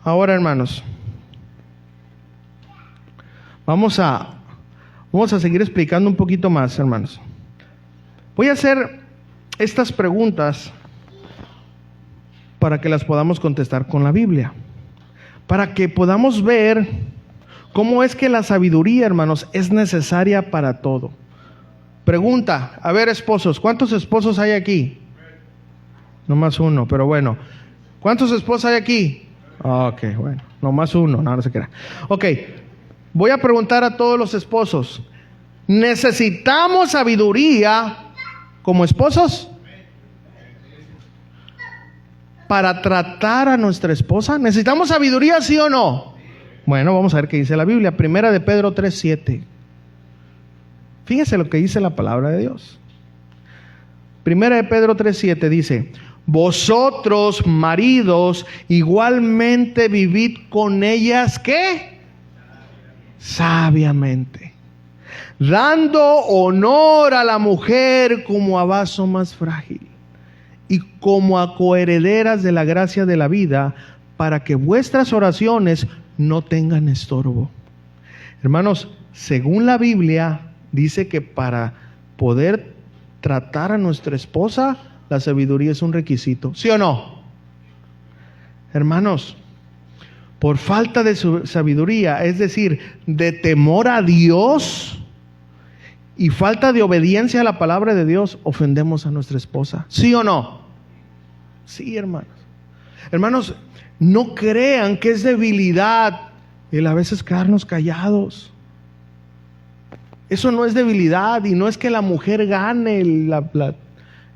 Ahora, hermanos, vamos a seguir explicando un poquito más, hermanos. Voy a hacer estas preguntas para que las podamos contestar con la Biblia, para que podamos ver cómo es que la sabiduría, hermanos, es necesaria para todo. Pregunta, a ver, esposos, ¿cuántos esposos hay aquí? Nomás uno, pero bueno. ¿Cuántos esposos hay aquí? Ok, bueno, nomás uno, no se crea. Ok, voy a preguntar a todos los esposos: ¿necesitamos sabiduría como esposos para tratar a nuestra esposa? ¿Necesitamos sabiduría, sí o no? Bueno, vamos a ver qué dice la Biblia. Primera de Pedro 3:7. Fíjese lo que dice la palabra de Dios. Primera de Pedro 3:7 dice: vosotros, maridos, igualmente vivid con ellas, ¿qué? Sabiamente, dando honor a la mujer como a vaso más frágil y como a coherederas de la gracia de la vida, para que vuestras oraciones no tengan estorbo. Hermanos, según la Biblia, dice que para poder tratar a nuestra esposa, la sabiduría es un requisito. ¿Sí o no? Hermanos, por falta de sabiduría, es decir, de temor a Dios y falta de obediencia a la palabra de Dios, ofendemos a nuestra esposa. ¿Sí o no? Sí, hermanos. Hermanos, no crean que es debilidad el a veces quedarnos callados. Eso no es debilidad, y no es que la mujer gane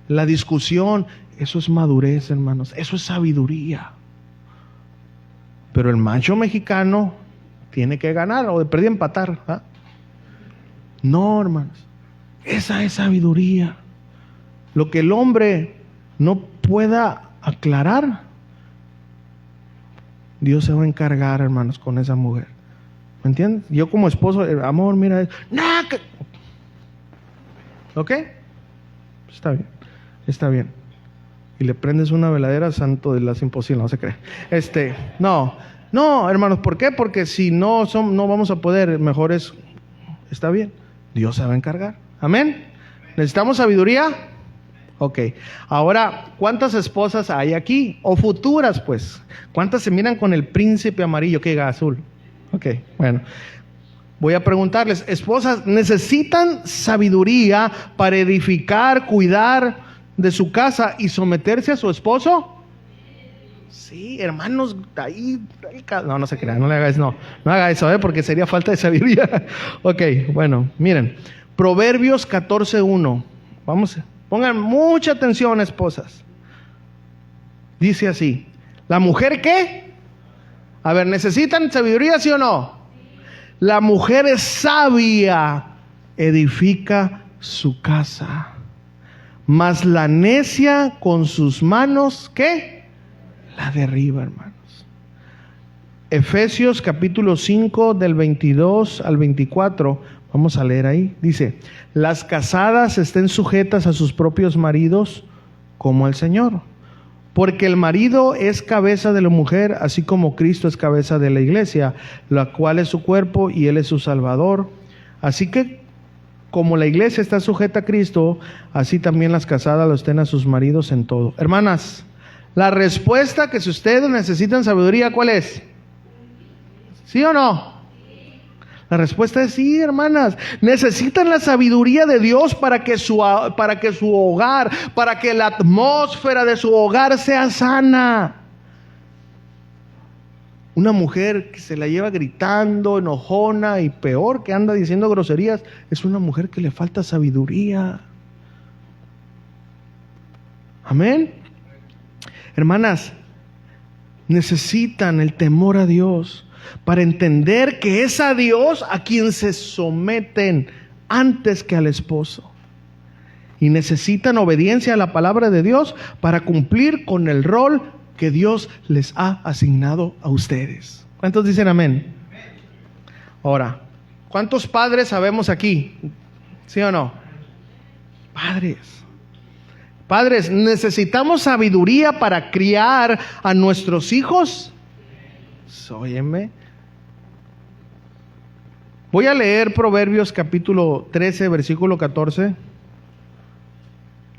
la discusión. Eso es madurez, hermanos. Eso es sabiduría. Pero el macho mexicano tiene que ganar o de perder empatar, ¿eh? No, hermanos. Esa es sabiduría. Lo que el hombre no pueda aclarar, Dios se va a encargar, hermanos, con esa mujer. ¿Me entiendes? Yo como esposo, amor, mira, no, ¿ok? Está bien, está bien. Y le prendes una veladera, santo de las imposibles, no se cree. No, hermanos, ¿por qué? Porque si no vamos a poder, mejor es, está bien, Dios se va a encargar. Amén. ¿Necesitamos sabiduría? Ok. Ahora, ¿cuántas esposas hay aquí? O futuras, pues. ¿Cuántas se miran con el príncipe amarillo que llega azul? Ok, bueno. Voy a preguntarles, esposas, ¿necesitan sabiduría para edificar, cuidar de su casa y someterse a su esposo? Sí, hermanos, ahí no se crean, no le haga eso, no haga eso, porque sería falta de sabiduría. Ok, bueno, miren, Proverbios 14:1. Vamos, pongan mucha atención, esposas. Dice así: ¿la mujer qué? A ver, ¿necesitan sabiduría, sí o no? La mujer es sabia, edifica su casa, mas la necia con sus manos, ¿qué? La derriba, hermanos. Efesios capítulo 5 del 22 al 24, vamos a leer ahí. Dice: las casadas estén sujetas a sus propios maridos como al Señor, porque el marido es cabeza de la mujer, así como Cristo es cabeza de la iglesia, la cual es su cuerpo y Él es su Salvador. Así que como la iglesia está sujeta a Cristo, así también las casadas lo estén a sus maridos en todo. Hermanas, la respuesta que si ustedes necesitan sabiduría, ¿cuál es? ¿Sí o no? La respuesta es sí, hermanas. Necesitan la sabiduría de Dios para que su hogar, para que la atmósfera de su hogar sea sana. Una mujer que se la lleva gritando, enojona y peor, que anda diciendo groserías, es una mujer que le falta sabiduría. Amén. Hermanas, necesitan el temor a Dios para entender que es a Dios a quien se someten antes que al esposo. Y necesitan obediencia a la palabra de Dios para cumplir con el rol que Dios les ha asignado a ustedes. ¿Cuántos dicen amén? Ahora, ¿cuántos padres sabemos aquí? ¿Sí o no? Padres, ¿necesitamos sabiduría para criar a nuestros hijos? Óyeme. Voy a leer Proverbios capítulo 13, versículo 14.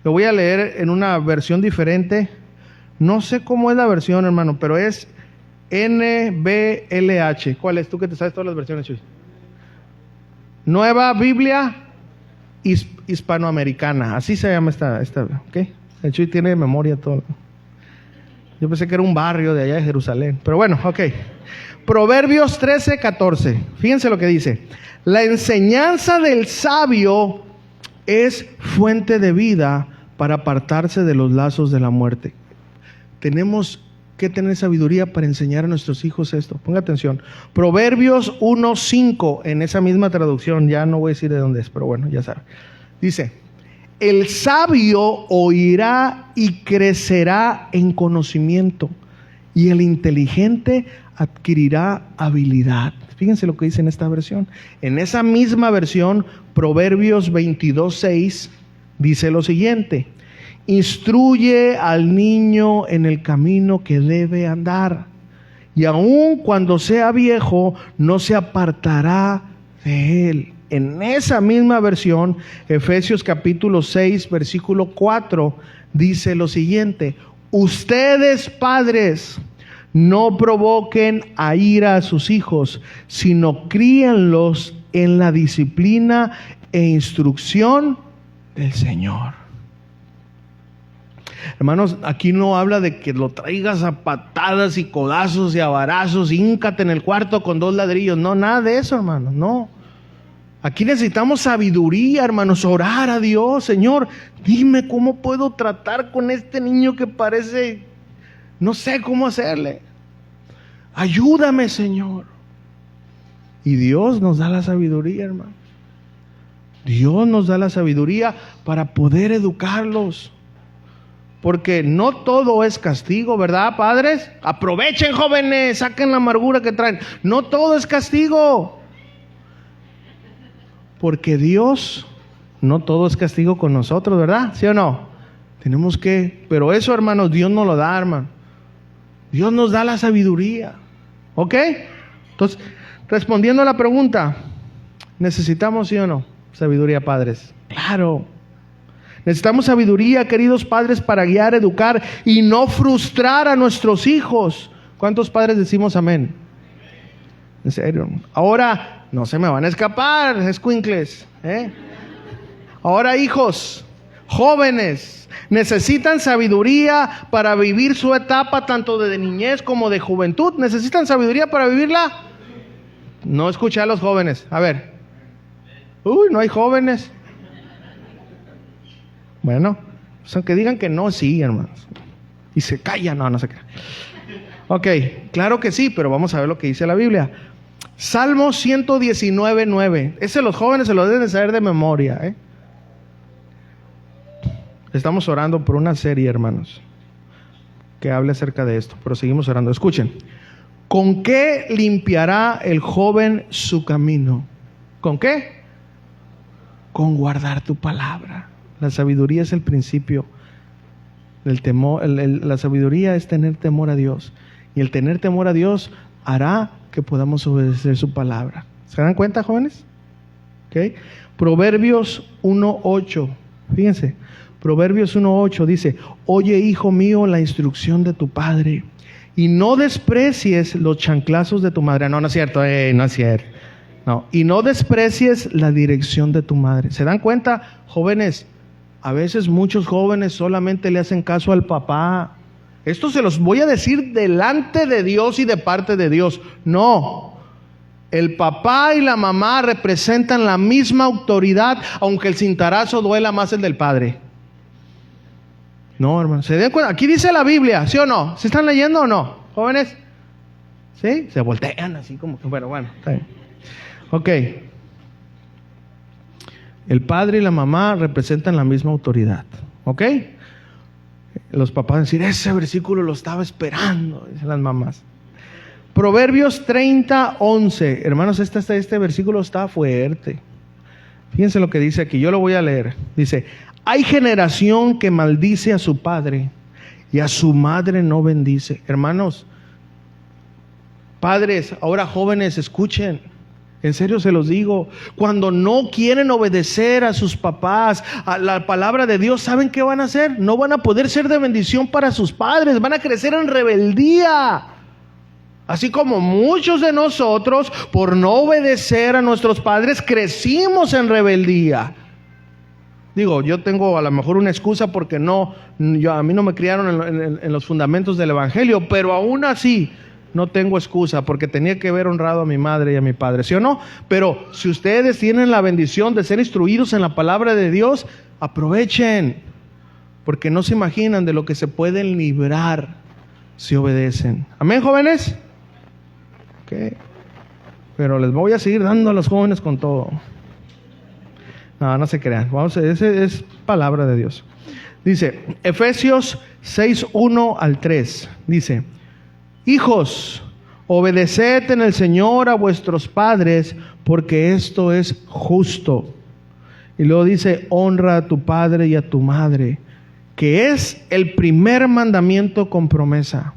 Lo voy a leer en una versión diferente. No sé cómo es la versión, hermano, pero es NBLH. ¿Cuál es? Tú que te sabes todas las versiones, Chuy. Nueva Biblia Hispanoamericana. Así se llama esta, ¿ok? El Chuy tiene memoria todo. Yo pensé que era un barrio de allá de Jerusalén. Pero bueno, ok. Proverbios 13, 14. Fíjense lo que dice. La enseñanza del sabio es fuente de vida para apartarse de los lazos de la muerte. Tenemos que tener sabiduría para enseñar a nuestros hijos esto. Ponga atención. Proverbios 1:5, en esa misma traducción, ya no voy a decir de dónde es, pero bueno, ya saben. Dice: el sabio oirá y crecerá en conocimiento, y el inteligente adquirirá habilidad. Fíjense lo que dice en esta versión. En esa misma versión, Proverbios 22:6, dice lo siguiente: instruye al niño en el camino que debe andar, y aun cuando sea viejo, no se apartará de él. En esa misma versión, Efesios capítulo 6, versículo 4, dice lo siguiente: ustedes, padres, no provoquen a ira a sus hijos, sino críenlos en la disciplina e instrucción del Señor. Hermanos, aquí no habla de que lo traigas a patadas y codazos y a varazos, híncate en el cuarto con 2 ladrillos. No, nada de eso, hermanos, no. Aquí necesitamos sabiduría, hermanos, orar a Dios. Señor, dime cómo puedo tratar con este niño que parece, no sé cómo hacerle. Ayúdame, Señor. Y Dios nos da la sabiduría, hermano. Dios nos da la sabiduría para poder educarlos. Porque no todo es castigo, ¿verdad, padres? Aprovechen, jóvenes, saquen la amargura que traen. No todo es castigo. Porque Dios, no todo es castigo con nosotros, ¿verdad? ¿Sí o no? Tenemos que, pero eso, hermanos, Dios nos lo da, hermano. Dios nos da la sabiduría. ¿Ok? Entonces, respondiendo a la pregunta, ¿necesitamos, sí o no, sabiduría, padres? Claro. Necesitamos sabiduría, queridos padres, para guiar, educar y no frustrar a nuestros hijos. ¿Cuántos padres decimos amén? En serio. Ahora, no se me van a escapar, escuincles, ¿eh? Ahora, hijos, Jóvenes, necesitan sabiduría para vivir su etapa tanto de niñez como de juventud. ¿Necesitan sabiduría para vivirla? No escuché a los jóvenes. A ver. Uy, no hay jóvenes. Bueno, pues aunque digan que no, sí, hermanos. Y se callan, no se crean. Ok, claro que sí, pero vamos a ver lo que dice la Biblia. Salmo 119:9. Ese los jóvenes se lo deben de saber de memoria, ¿eh? Estamos orando por una serie, hermanos, que hable acerca de esto, pero seguimos orando. Escuchen. ¿Con qué limpiará el joven su camino? ¿Con qué? Con guardar tu palabra. La sabiduría es el principio del temor. La sabiduría es tener temor a Dios. Y el tener temor a Dios hará que podamos obedecer su palabra. ¿Se dan cuenta, jóvenes? ¿Okay? Proverbios 1:8. Fíjense. Proverbios 1:8 dice: oye, hijo mío, la instrucción de tu padre, y no desprecies los chanclazos de tu madre. No, no es cierto, no es cierto. No, y no desprecies la dirección de tu madre. ¿Se dan cuenta, jóvenes? A veces muchos jóvenes solamente le hacen caso al papá. Esto se los voy a decir delante de Dios y de parte de Dios. No, el papá y la mamá representan la misma autoridad, aunque el cintarazo duela más el del padre. No, hermano, ¿se dan cuenta? Aquí dice la Biblia, ¿sí o no? ¿Se están leyendo o no, jóvenes? ¿Sí? Se voltean así como que, bueno, está bien. Ok. El padre y la mamá representan la misma autoridad. ¿Ok? Los papás van a decir, ese versículo lo estaba esperando, dicen las mamás. Proverbios 30:11. Hermanos, este versículo está fuerte. Fíjense lo que dice aquí, yo lo voy a leer. Dice: hay generación que maldice a su padre y a su madre no bendice. Hermanos, padres, ahora jóvenes, escuchen. En serio se los digo. Cuando no quieren obedecer a sus papás, a la palabra de Dios, ¿saben qué van a hacer? No van a poder ser de bendición para sus padres. Van a crecer en rebeldía. Así como muchos de nosotros, por no obedecer a nuestros padres, crecimos en rebeldía. Digo, yo tengo a lo mejor una excusa porque a mí no me criaron en los fundamentos del Evangelio, pero aún así no tengo excusa porque tenía que haber honrado a mi madre y a mi padre, ¿sí o no? Pero si ustedes tienen la bendición de ser instruidos en la palabra de Dios, aprovechen, porque no se imaginan de lo que se pueden librar si obedecen. ¿Amén, jóvenes? Okay. Pero les voy a seguir dando a los jóvenes con todo. No se crean. Ese es palabra de Dios. Dice, Efesios 6:1-3. Dice: hijos, obedeced en el Señor a vuestros padres, porque esto es justo. Y luego dice: honra a tu padre y a tu madre, que es el primer mandamiento con promesa,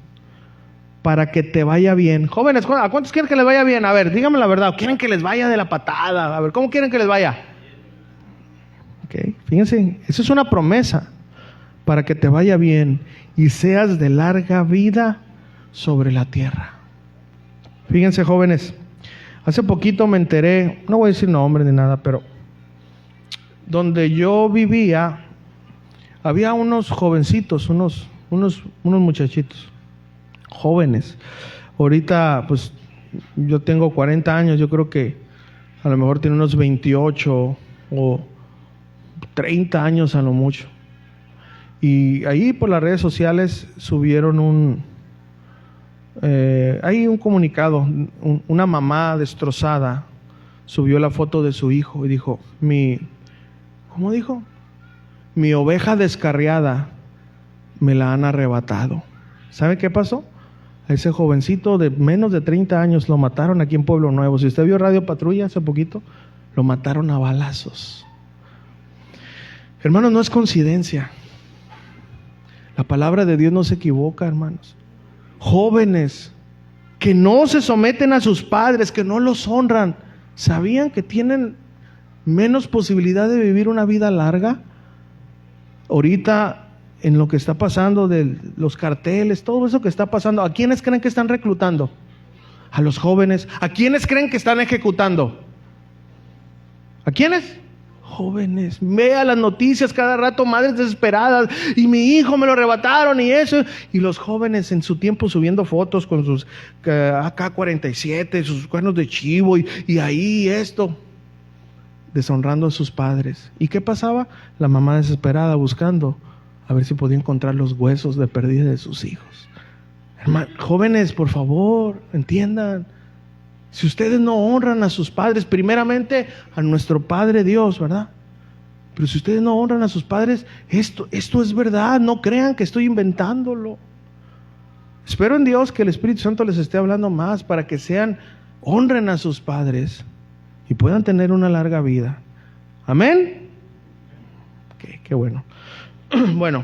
para que te vaya bien. Jóvenes, ¿a cuántos quieren que les vaya bien? A ver, díganme la verdad. ¿Quieren que les vaya de la patada? A ver, ¿cómo quieren que les vaya? Okay. Fíjense, eso es una promesa, para que te vaya bien y seas de larga vida sobre la tierra. Fíjense, jóvenes, hace poquito me enteré, no voy a decir nombre ni nada, pero donde yo vivía había unos jovencitos, unos muchachitos jóvenes. Ahorita pues yo tengo 40 años, yo creo que a lo mejor tiene unos 28 o 30 años a lo mucho. Y ahí por las redes sociales subieron hay un comunicado. Una mamá destrozada subió la foto de su hijo y dijo: ¿cómo dijo? Mi oveja descarriada me la han arrebatado. ¿Sabe qué pasó? A ese jovencito de menos de 30 años lo mataron aquí en Pueblo Nuevo. Si usted vio Radio Patrulla hace poquito, lo mataron a balazos. Hermanos, no es coincidencia. La palabra de Dios no se equivoca, hermanos. Jóvenes que no se someten a sus padres, que no los honran, ¿sabían que tienen menos posibilidad de vivir una vida larga? Ahorita, en lo que está pasando de los carteles, todo eso que está pasando, ¿a quiénes creen que están reclutando? A los jóvenes. ¿A quiénes creen que están ejecutando? ¿A quiénes? Jóvenes, vea las noticias cada rato, madres desesperadas, y mi hijo me lo arrebataron y eso. Y los jóvenes en su tiempo subiendo fotos con sus AK-47, sus cuernos de chivo y ahí esto, deshonrando a sus padres. ¿Y qué pasaba? La mamá desesperada buscando a ver si podía encontrar los huesos de pérdida de sus hijos. Jóvenes, por favor, entiendan. Si ustedes no honran a sus padres, primeramente a nuestro Padre Dios, ¿verdad? Pero si ustedes no honran a sus padres, esto es verdad, no crean que estoy inventándolo. Espero en Dios que el Espíritu Santo les esté hablando más para que honren a sus padres y puedan tener una larga vida. ¿Amén? Qué bueno. Bueno,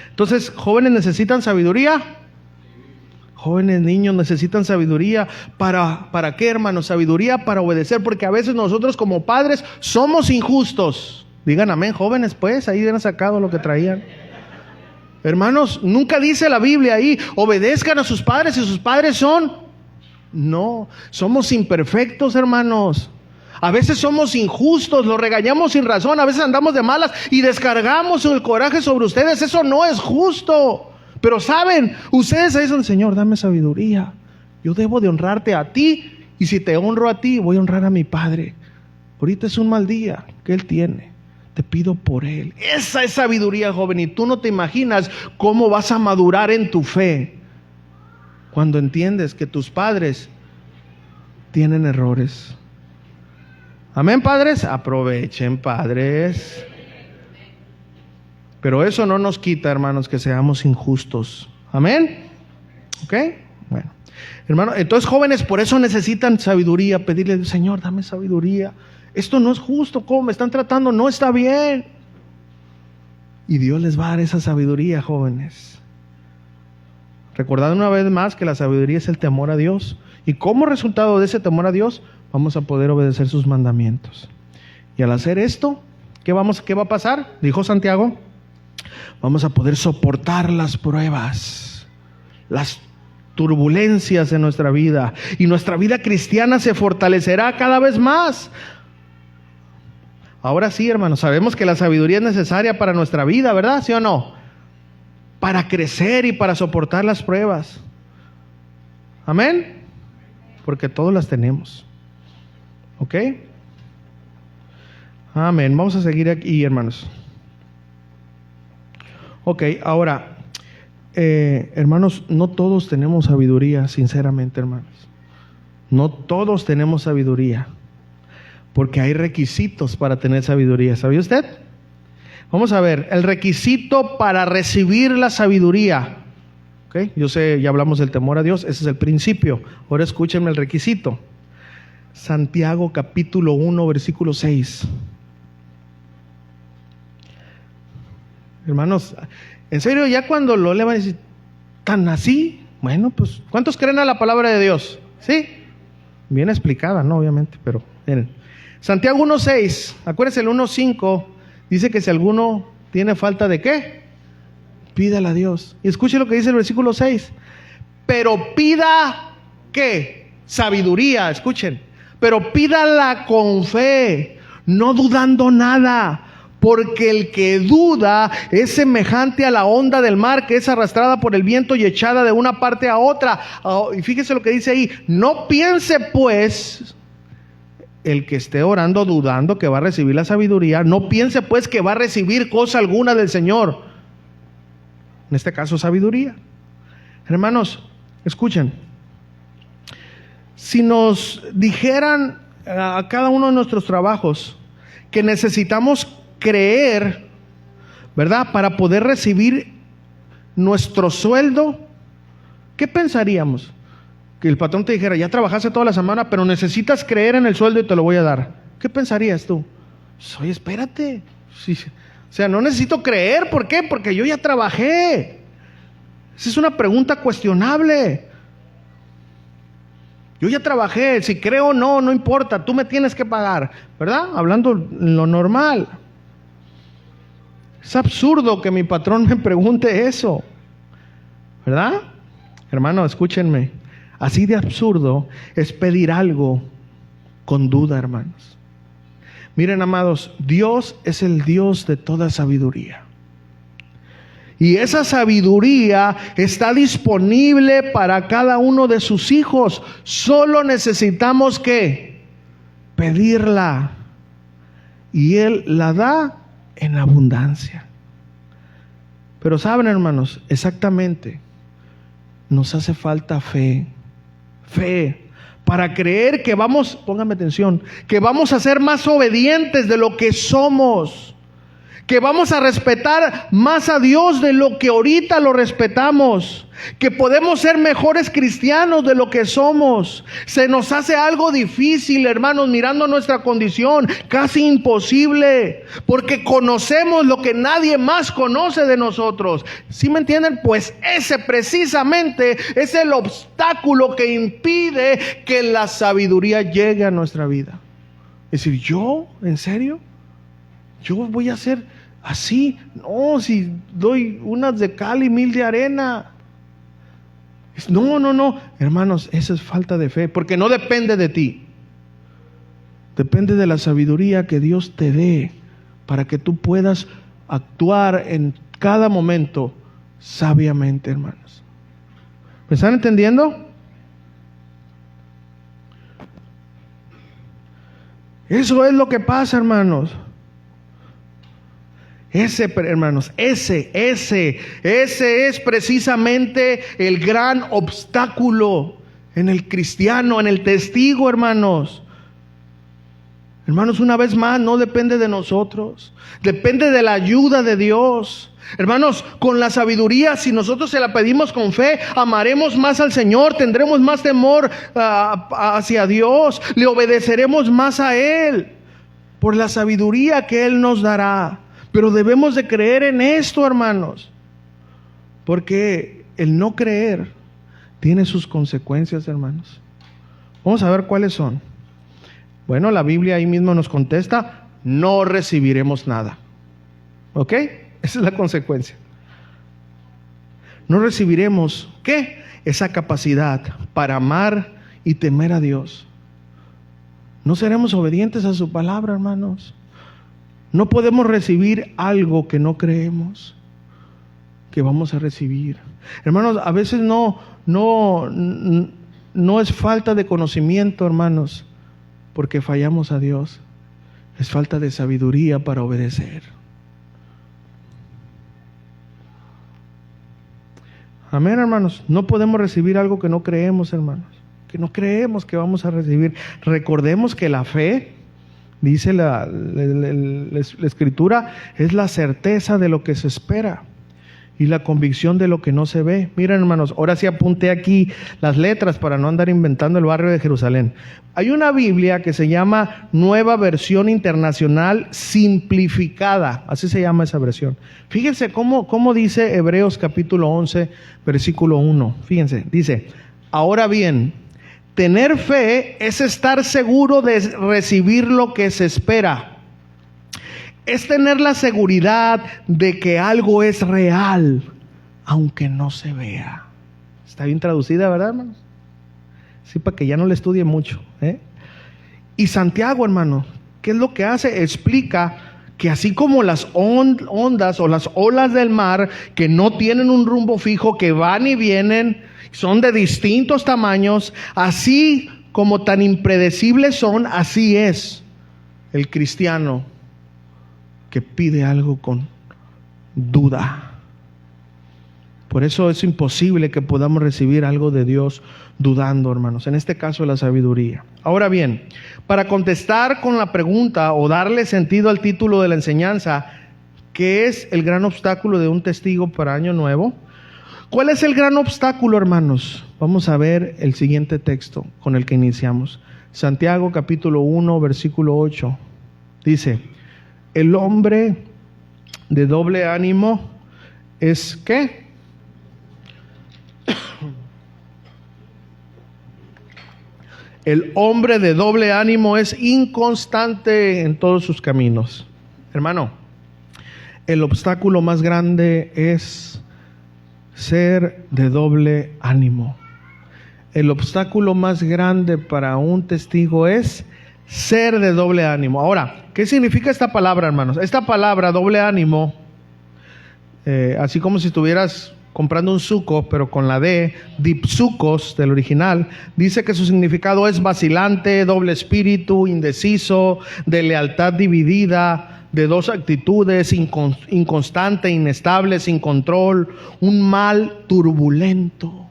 entonces, jóvenes necesitan sabiduría. Jóvenes, niños necesitan sabiduría. ¿Para qué, hermanos? Sabiduría para obedecer, porque a veces nosotros como padres somos injustos. Digan amén, jóvenes, pues, ahí hubieran sacado lo que traían. Hermanos, nunca dice la Biblia ahí, obedezcan a sus padres si sus padres son. No, somos imperfectos, hermanos. A veces somos injustos, los regañamos sin razón, a veces andamos de malas y descargamos el coraje sobre ustedes. Eso no es justo. Pero saben, ustedes ahí son, Señor, dame sabiduría. Yo debo de honrarte a ti, y si te honro a ti, voy a honrar a mi Padre. Ahorita es un mal día que Él tiene. Te pido por Él. Esa es sabiduría, joven, y tú no te imaginas cómo vas a madurar en tu fe cuando entiendes que tus padres tienen errores. Amén, padres. Aprovechen, padres. Pero eso no nos quita, hermanos, que seamos injustos. Amén. ¿Ok? Bueno, hermano, entonces jóvenes por eso necesitan sabiduría. Pedirle, Señor, dame sabiduría. Esto no es justo, ¿cómo me están tratando? No está bien. Y Dios les va a dar esa sabiduría, jóvenes. Recordad una vez más que la sabiduría es el temor a Dios. Y como resultado de ese temor a Dios, vamos a poder obedecer sus mandamientos. Y al hacer esto, ¿qué va a pasar? Dijo Santiago. Vamos a poder soportar las pruebas, las turbulencias en nuestra vida, y nuestra vida cristiana se fortalecerá cada vez más. Ahora sí, hermanos, sabemos que la sabiduría es necesaria para nuestra vida, ¿verdad? ¿Sí o no? Para crecer y para soportar las pruebas. Amén. Porque todos las tenemos. ¿Ok? Amén. Vamos a seguir aquí, hermanos. Ok, ahora, hermanos, no todos tenemos sabiduría, sinceramente, hermanos. No todos tenemos sabiduría, porque hay requisitos para tener sabiduría. ¿Sabía usted? Vamos a ver, el requisito para recibir la sabiduría. Okay, yo sé, ya hablamos del temor a Dios, ese es el principio. Ahora escúchenme el requisito. Santiago capítulo 1, versículo 6. Hermanos, en serio, ya cuando lo le van a decir, ¿tan así? Bueno, pues, ¿cuántos creen a la palabra de Dios? ¿Sí? Bien explicada, ¿no? Obviamente, pero miren. Santiago 1:6, acuérdense, el 1:5 dice que si alguno tiene falta de ¿qué? Pídala a Dios. Y escuche lo que dice el versículo 6. Pero pida, ¿qué? Sabiduría, escuchen. Pero pídala con fe, no dudando nada. Porque el que duda es semejante a la onda del mar que es arrastrada por el viento y echada de una parte a otra. Y fíjese lo que dice ahí. No piense pues el que esté orando dudando que va a recibir la sabiduría. No piense pues que va a recibir cosa alguna del Señor. En este caso, sabiduría. Hermanos, escuchen. Si nos dijeran a cada uno de nuestros trabajos que necesitamos creer, ¿verdad?, para poder recibir nuestro sueldo, ¿qué pensaríamos? Que el patrón te dijera, ya trabajaste toda la semana, pero necesitas creer en el sueldo y te lo voy a dar. ¿Qué pensarías tú? Oye, espérate. Sí, o sea, no necesito creer. ¿Por qué? Porque yo ya trabajé. Esa es una pregunta cuestionable. Yo ya trabajé. Si creo o no, no importa. Tú me tienes que pagar, ¿verdad? Hablando lo normal. Es absurdo que mi patrón me pregunte eso, ¿verdad? Hermano, escúchenme. Así de absurdo es pedir algo con duda, hermanos. Miren, amados, Dios es el Dios de toda sabiduría. Y esa sabiduría está disponible para cada uno de sus hijos. Solo necesitamos que pedirla. Y Él la da en abundancia. Pero saben, hermanos, exactamente, nos hace falta fe. Fe. Para creer que vamos, póngame atención, que vamos a ser más obedientes de lo que somos. Que vamos a respetar más a Dios de lo que ahorita lo respetamos. Que podemos ser mejores cristianos de lo que somos. Se nos hace algo difícil, hermanos, mirando nuestra condición, casi imposible, porque conocemos lo que nadie más conoce de nosotros. ¿Sí me entienden? Pues ese precisamente es el obstáculo que impide que la sabiduría llegue a nuestra vida. Es decir, ¿yo? ¿En serio? ¿Yo voy a ser así? No, si doy unas de cal y 1000 de arena. No, hermanos, eso es falta de fe, porque no depende de ti. Depende de la sabiduría que Dios te dé para que tú puedas actuar en cada momento sabiamente, hermanos. ¿Me están entendiendo? Eso es lo que pasa, hermanos. Hermanos, ese es precisamente el gran obstáculo en el cristiano, en el testigo, hermanos. Hermanos, una vez más, no depende de nosotros, depende de la ayuda de Dios. Hermanos, con la sabiduría, si nosotros se la pedimos con fe, amaremos más al Señor, tendremos más temor hacia Dios, le obedeceremos más a Él, por la sabiduría que Él nos dará. Pero debemos de creer en esto, hermanos, porque el no creer tiene sus consecuencias, hermanos. Vamos a ver cuáles son. Bueno, la Biblia ahí mismo nos contesta: no recibiremos nada. ¿Ok? Esa es la consecuencia. No recibiremos, ¿qué? Esa capacidad para amar y temer a Dios. No seremos obedientes a su palabra, hermanos. No podemos recibir algo que no creemos que vamos a recibir. Hermanos, a veces no es falta de conocimiento, hermanos, porque fallamos a Dios. Es falta de sabiduría para obedecer. Amén, hermanos. No podemos recibir algo que no creemos, hermanos. Que no creemos que vamos a recibir. Recordemos que la fe, dice la Escritura, es la certeza de lo que se espera y la convicción de lo que no se ve. Miren, hermanos, ahora sí apunté aquí las letras para no andar inventando el barrio de Jerusalén. Hay una Biblia que se llama Nueva Versión Internacional Simplificada, así se llama esa versión. Fíjense cómo dice Hebreos capítulo 11, versículo 1. Fíjense, dice: ahora bien, tener fe es estar seguro de recibir lo que se espera. Es tener la seguridad de que algo es real, aunque no se vea. Está bien traducida, ¿verdad, hermanos? Sí, para que ya no le estudie mucho, ¿eh? Y Santiago, hermano, ¿qué es lo que hace? Explica que así como las ondas o las olas del mar, que no tienen un rumbo fijo, que van y vienen, son de distintos tamaños, así como tan impredecibles son, así es el cristiano que pide algo con duda. Por eso es imposible que podamos recibir algo de Dios dudando, hermanos. En este caso, la sabiduría. Ahora bien, para contestar con la pregunta o darle sentido al título de la enseñanza, ¿qué es el gran obstáculo de un testigo para Año Nuevo? ¿Cuál es el gran obstáculo, hermanos? Vamos a ver el siguiente texto con el que iniciamos. Santiago capítulo 1, versículo 8. Dice: el hombre de doble ánimo es ¿qué? El hombre de doble ánimo es inconstante en todos sus caminos. Hermano, el obstáculo más grande es ser de doble ánimo. El obstáculo más grande para un testigo es ser de doble ánimo. Ahora, ¿qué significa esta palabra, hermanos? Esta palabra, doble ánimo, así como si estuvieras comprando un suco, pero con la D, dipsucos del original, dice que su significado es vacilante, doble espíritu, indeciso, de lealtad dividida, de dos actitudes, inconstante, inestable, sin control, un mal turbulento.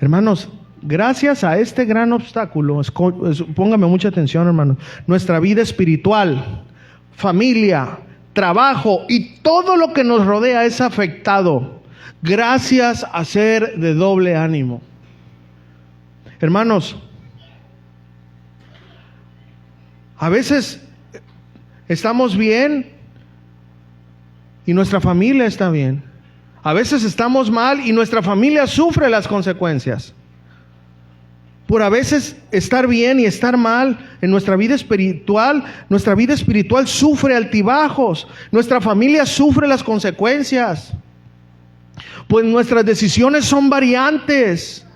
Hermanos, gracias a este gran obstáculo, póngame mucha atención, hermanos, nuestra vida espiritual, familia, trabajo y todo lo que nos rodea es afectado gracias a ser de doble ánimo. Hermanos, a veces estamos bien y nuestra familia está bien. A veces estamos mal y nuestra familia sufre las consecuencias. Por a veces estar bien y estar mal en nuestra vida espiritual sufre altibajos. Nuestra familia sufre las consecuencias. Pues nuestras decisiones son variantes.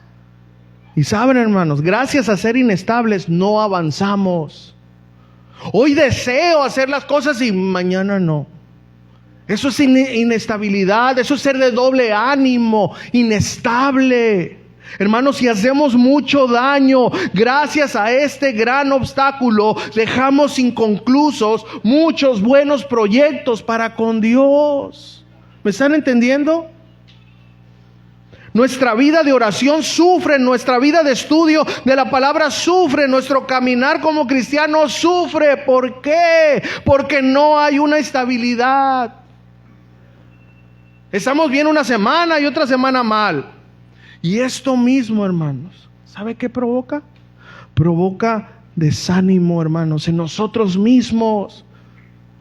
Y saben, hermanos, gracias a ser inestables no avanzamos. Hoy deseo hacer las cosas y mañana no. Eso es inestabilidad, eso es ser de doble ánimo, inestable. Hermanos, si hacemos mucho daño, gracias a este gran obstáculo, dejamos inconclusos muchos buenos proyectos para con Dios. ¿Me están entendiendo? Nuestra vida de oración sufre, nuestra vida de estudio de la palabra sufre, nuestro caminar como cristianos sufre. ¿Por qué? Porque no hay una estabilidad. Estamos bien una semana y otra semana mal. Y esto mismo, hermanos, ¿sabe qué provoca? Provoca desánimo, hermanos, en nosotros mismos.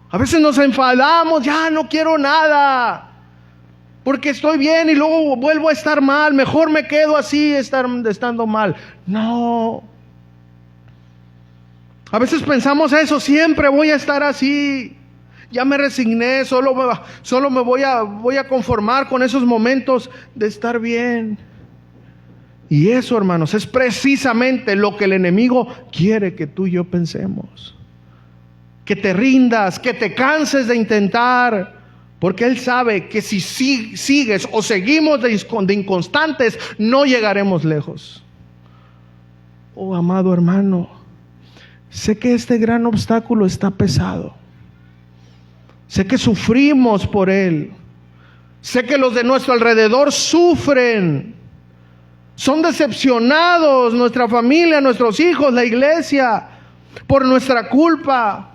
A veces nos enfadamos, ya no quiero nada, porque estoy bien y luego vuelvo a estar mal, mejor me quedo así estando mal. No. A veces pensamos eso, siempre voy a estar así. Ya me resigné, solo me voy a conformar con esos momentos de estar bien. Y eso, hermanos, es precisamente lo que el enemigo quiere que tú y yo pensemos. Que te rindas, que te canses de intentar, porque él sabe que si sigues o seguimos de inconstantes, no llegaremos lejos. Oh, amado hermano, sé que este gran obstáculo está pesado. Sé que sufrimos por él. Sé que los de nuestro alrededor sufren. Son decepcionados, nuestra familia, nuestros hijos, la iglesia, por nuestra culpa,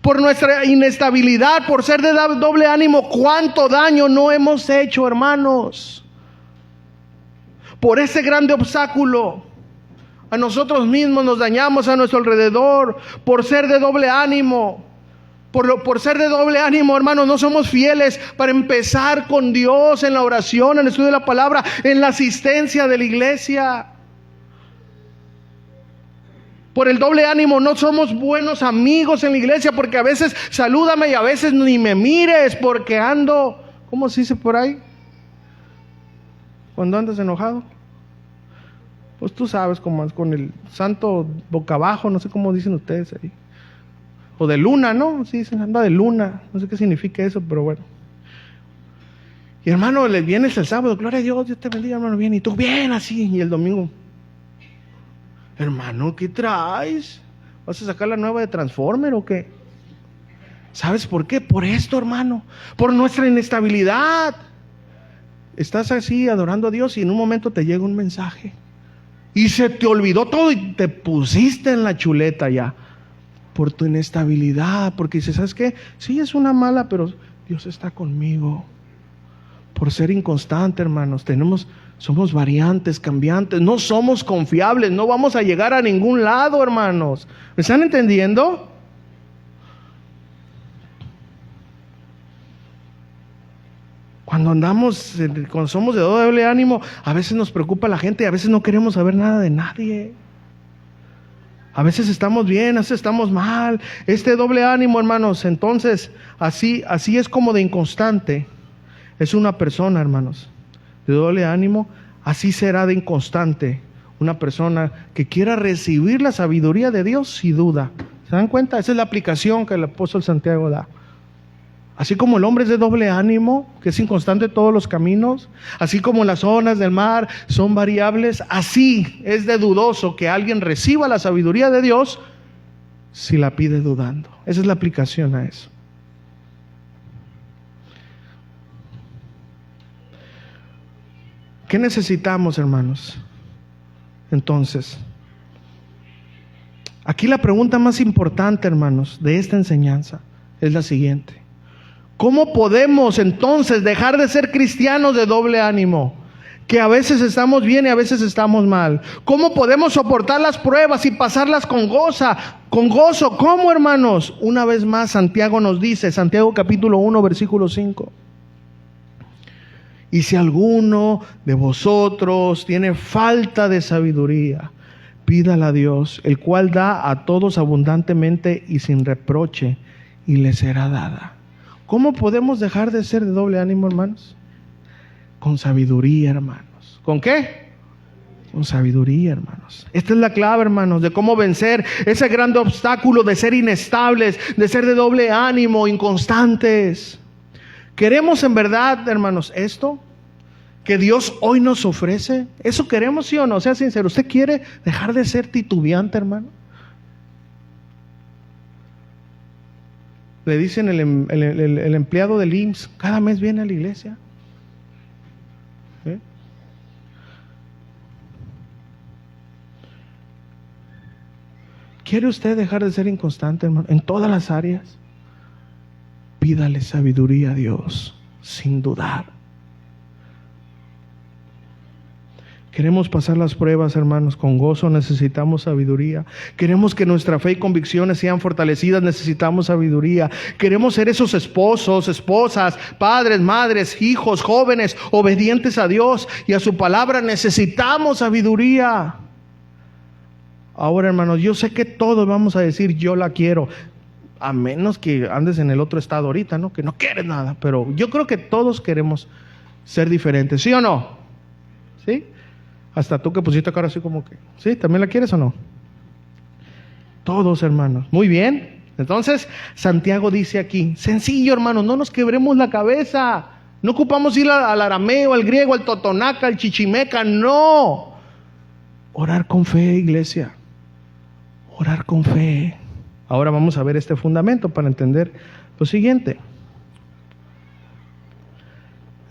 por nuestra inestabilidad, por ser de doble ánimo. ¿Cuánto daño no hemos hecho, hermanos? Por ese grande obstáculo, a nosotros mismos nos dañamos a nuestro alrededor, por ser de doble ánimo. Por ser de doble ánimo, hermanos, no somos fieles para empezar con Dios en la oración, en el estudio de la palabra, en la asistencia de la iglesia. Por el doble ánimo no somos buenos amigos en la iglesia, porque a veces salúdame y a veces ni me mires porque ando, ¿cómo se dice por ahí? Cuando andas enojado. Pues tú sabes cómo es, con el santo boca abajo, no sé cómo dicen ustedes ahí. O de luna, ¿no? Sí, se anda de luna. No sé qué significa eso, pero bueno. Y hermano, le vienes el sábado, gloria a Dios, Dios te bendiga, hermano, bien. Y tú bien así. Y el domingo, hermano, ¿qué traes? ¿Vas a sacar la nueva de Transformer o qué? ¿Sabes por qué? Por esto, hermano. Por nuestra inestabilidad. Estás así adorando a Dios y en un momento te llega un mensaje. Y se te olvidó todo y te pusiste en la chuleta ya. Por tu inestabilidad, porque dices, ¿sabes qué? Sí, es una mala, pero Dios está conmigo. Por ser inconstante, hermanos, somos variantes, cambiantes, no somos confiables, no vamos a llegar a ningún lado, hermanos. ¿Me están entendiendo? Cuando somos de doble ánimo, a veces nos preocupa la gente y a veces no queremos saber nada de nadie. A veces estamos bien, a veces estamos mal. Este doble ánimo, hermanos, entonces, así es como de inconstante. Es una persona, hermanos, de doble ánimo, así será de inconstante una persona que quiera recibir la sabiduría de Dios sin duda. ¿Se dan cuenta? Esa es la aplicación que el apóstol Santiago da. Así como el hombre es de doble ánimo, que es inconstante en todos los caminos, así como las olas del mar son variables, así es de dudoso que alguien reciba la sabiduría de Dios si la pide dudando. Esa es la aplicación a eso. ¿Qué necesitamos, hermanos? Entonces, aquí la pregunta más importante, hermanos, de esta enseñanza es la siguiente. ¿Cómo podemos entonces dejar de ser cristianos de doble ánimo? Que a veces estamos bien y a veces estamos mal. ¿Cómo podemos soportar las pruebas y pasarlas con gozo? ¿Cómo, hermanos? Una vez más Santiago nos dice, Santiago capítulo 1, versículo 5. Y si alguno de vosotros tiene falta de sabiduría, pídala a Dios, el cual da a todos abundantemente y sin reproche, y le será dada. ¿Cómo podemos dejar de ser de doble ánimo, hermanos? Con sabiduría, hermanos. ¿Con qué? Con sabiduría, hermanos. Esta es la clave, hermanos, de cómo vencer ese gran obstáculo de ser inestables, de ser de doble ánimo, inconstantes. ¿Queremos en verdad, hermanos, esto que Dios hoy nos ofrece? ¿Eso queremos, sí o no? Sea sincero. ¿Usted quiere dejar de ser titubeante, hermano? Le dicen el empleado del IMSS, cada mes viene a la iglesia. ¿Eh? ¿Quiere usted dejar de ser inconstante, hermano? En todas las áreas. Pídale sabiduría a Dios, sin dudar. Queremos pasar las pruebas, hermanos, con gozo, necesitamos sabiduría. Queremos que nuestra fe y convicciones sean fortalecidas, necesitamos sabiduría. Queremos ser esos esposos, esposas, padres, madres, hijos, jóvenes, obedientes a Dios y a su palabra, necesitamos sabiduría. Ahora, hermanos, yo sé que todos vamos a decir, yo la quiero. A menos que andes en el otro estado ahorita, ¿no? Que no quieres nada. Pero yo creo que todos queremos ser diferentes, ¿sí o no? ¿Sí? Hasta tú que pusiste cara así como que, ¿sí? ¿También la quieres o no? Todos, hermanos. Muy bien. Entonces, Santiago dice aquí, sencillo, hermanos, no nos quebremos la cabeza. No ocupamos ir al arameo, al griego, al totonaca, al chichimeca, no. Orar con fe, iglesia. Orar con fe. Ahora vamos a ver este fundamento para entender lo siguiente.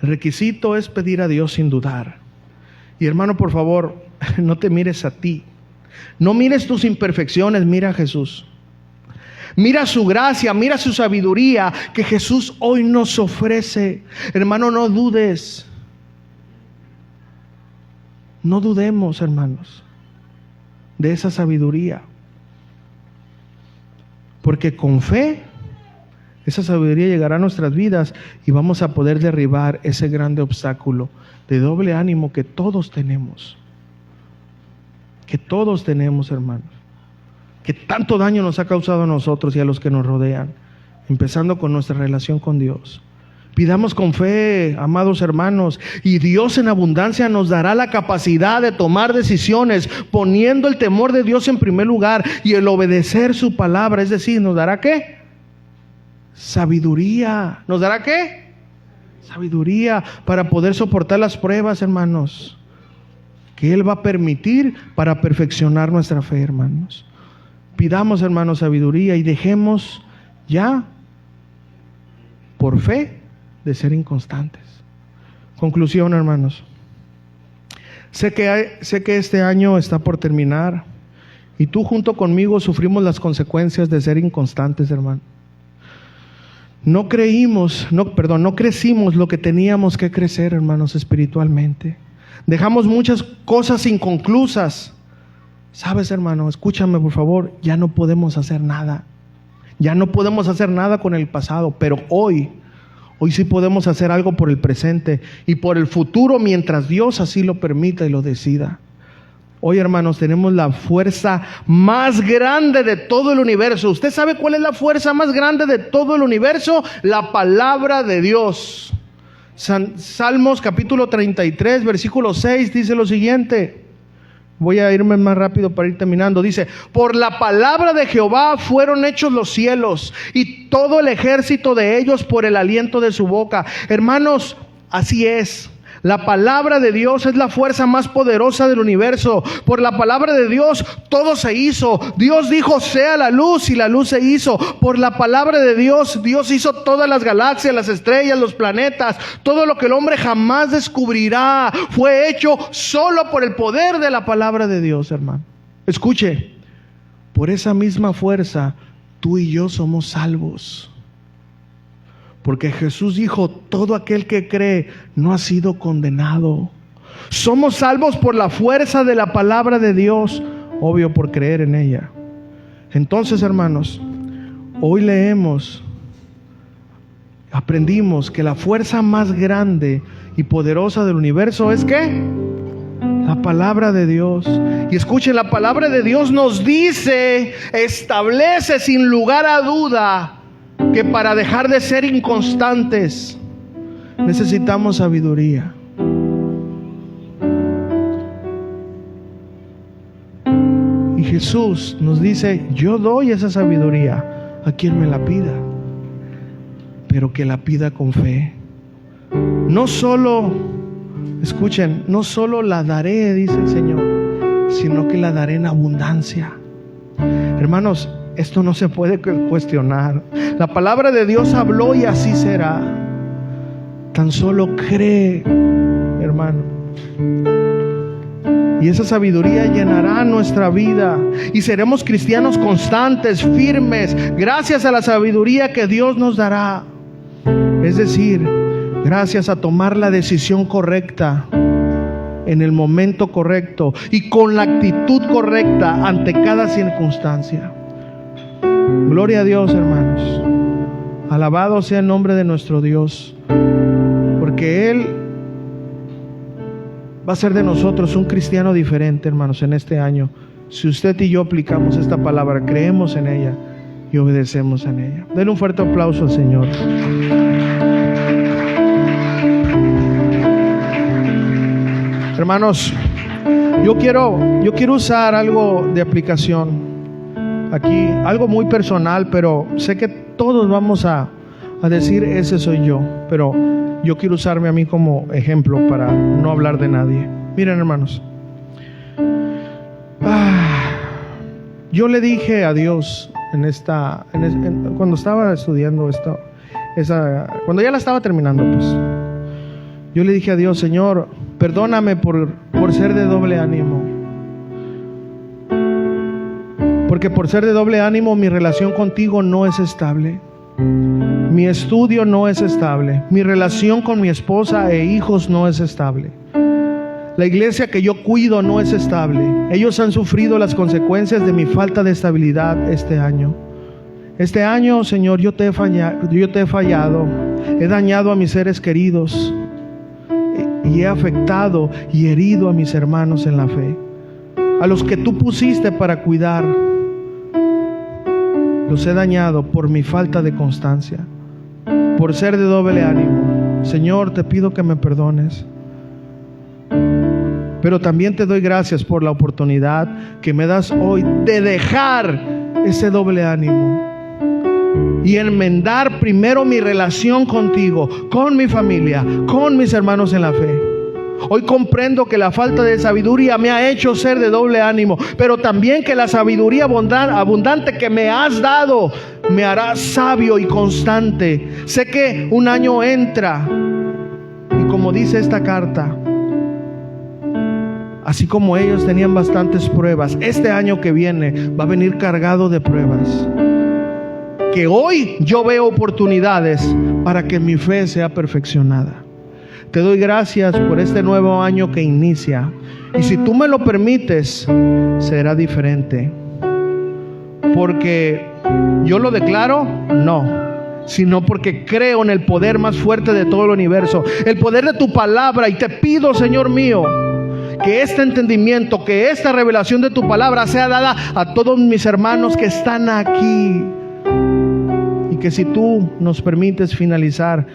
El requisito es pedir a Dios sin dudar. Y hermano, por favor, no te mires a ti. No mires tus imperfecciones, mira a Jesús. Mira su gracia, mira su sabiduría que Jesús hoy nos ofrece. Hermano, no dudes. No dudemos, hermanos, de esa sabiduría. Porque con fe, esa sabiduría llegará a nuestras vidas y vamos a poder derribar ese grande obstáculo de doble ánimo que todos tenemos. Que todos tenemos, hermanos. Que tanto daño nos ha causado a nosotros y a los que nos rodean. Empezando con nuestra relación con Dios. Pidamos con fe, amados hermanos, y Dios en abundancia nos dará la capacidad de tomar decisiones, poniendo el temor de Dios en primer lugar y el obedecer su palabra. Es decir, ¿nos dará qué? Sabiduría. ¿Nos dará qué? Sabiduría para poder soportar las pruebas, hermanos, que Él va a permitir para perfeccionar nuestra fe, hermanos. Pidamos, hermanos, sabiduría y dejemos ya, por fe, de ser inconstantes. Conclusión, hermanos. Sé que este año está por terminar y tú junto conmigo sufrimos las consecuencias de ser inconstantes, hermano. No crecimos lo que teníamos que crecer, hermanos, espiritualmente. Dejamos muchas cosas inconclusas. Sabes, hermano, escúchame por favor, ya no podemos hacer nada. Ya no podemos hacer nada con el pasado, pero hoy sí podemos hacer algo por el presente y por el futuro mientras Dios así lo permita y lo decida. Hoy, hermanos, tenemos la fuerza más grande de todo el universo. ¿Usted sabe cuál es la fuerza más grande de todo el universo? La palabra de Dios. Salmos capítulo 33, versículo 6 dice lo siguiente: Voy a irme más rápido para ir terminando. Dice, por la palabra de Jehová fueron hechos los cielos, y todo el ejército de ellos por el aliento de su boca. Hermanos, así es. La palabra de Dios es la fuerza más poderosa del universo. Por la palabra de Dios todo se hizo. Dios dijo, sea la luz, y la luz se hizo. Por la palabra de Dios, Dios hizo todas las galaxias, las estrellas, los planetas. Todo lo que el hombre jamás descubrirá fue hecho solo por el poder de la palabra de Dios, hermano. Escuche, por esa misma fuerza tú y yo somos salvos. Porque Jesús dijo, todo aquel que cree no ha sido condenado. Somos salvos por la fuerza de la palabra de Dios, obvio por creer en ella. Entonces, hermanos, hoy aprendimos que la fuerza más grande y poderosa del universo es ¿qué? La palabra de Dios. Y escuchen, la palabra de Dios nos dice, establece sin lugar a duda, que para dejar de ser inconstantes necesitamos sabiduría. Y Jesús nos dice, yo doy esa sabiduría a quien me la pida, pero que la pida con fe. No solo, escuchen, no solo la daré, dice el Señor, sino que la daré en abundancia. Hermanos, esto no se puede cuestionar. La palabra de Dios habló y así será. Tan solo cree, hermano. Y esa sabiduría llenará nuestra vida. Y seremos cristianos constantes, firmes, gracias a la sabiduría que Dios nos dará. Es decir, gracias a tomar la decisión correcta, en el momento correcto y con la actitud correcta ante cada circunstancia. Gloria a Dios, hermanos. Alabado sea el nombre de nuestro Dios, porque Él va a ser de nosotros un cristiano diferente, hermanos, en este año. Si usted y yo aplicamos esta palabra, creemos en ella y obedecemos en ella. Denle un fuerte aplauso al Señor. Hermanos, yo quiero usar algo de aplicación aquí, algo muy personal, pero sé que todos vamos a decir, ese soy yo, pero yo quiero usarme a mí como ejemplo para no hablar de nadie. Miren, hermanos, yo le dije a Dios cuando estaba estudiando esto, cuando ya la estaba terminando, pues, yo le dije a Dios, Señor, perdóname por ser de doble ánimo. Porque por ser de doble ánimo mi relación contigo no es estable. Mi estudio no es estable. Mi relación con mi esposa e hijos no es estable. La iglesia que yo cuido no es estable. Ellos han sufrido las consecuencias de mi falta de estabilidad este año. Este año, Señor, yo te he fallado. He dañado a mis seres queridos y he afectado y herido a mis hermanos en la fe, a los que tú pusiste para cuidar. Los he dañado por mi falta de constancia, por ser de doble ánimo. Señor, te pido que me perdones. Pero también te doy gracias por la oportunidad que me das hoy de dejar ese doble ánimo y enmendar primero mi relación contigo, con mi familia, con mis hermanos en la fe. Hoy comprendo que la falta de sabiduría me ha hecho ser de doble ánimo, pero también que la sabiduría abundante que me has dado me hará sabio y constante. Sé que un año entra y, como dice esta carta, así como ellos tenían bastantes pruebas, este año que viene va a venir cargado de pruebas. Que hoy yo veo oportunidades para que mi fe sea perfeccionada. Te doy gracias por este nuevo año que inicia. Y si tú me lo permites, será diferente. Porque yo lo declaro, no, sino porque creo en el poder más fuerte de todo el universo, el poder de tu palabra. Y te pido, Señor mío, que este entendimiento, que esta revelación de tu palabra sea dada a todos mis hermanos que están aquí. Y que si tú nos permites finalizar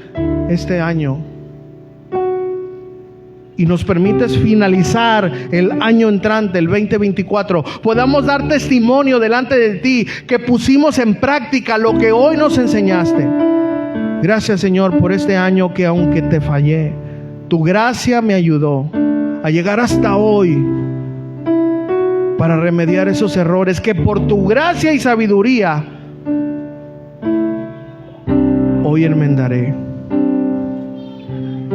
este año y nos permites finalizar el año entrante, el 2024, podamos dar testimonio delante de ti que pusimos en práctica lo que hoy nos enseñaste. Gracias, Señor, por este año que aunque te fallé, tu gracia me ayudó a llegar hasta hoy para remediar esos errores que por tu gracia y sabiduría hoy enmendaré.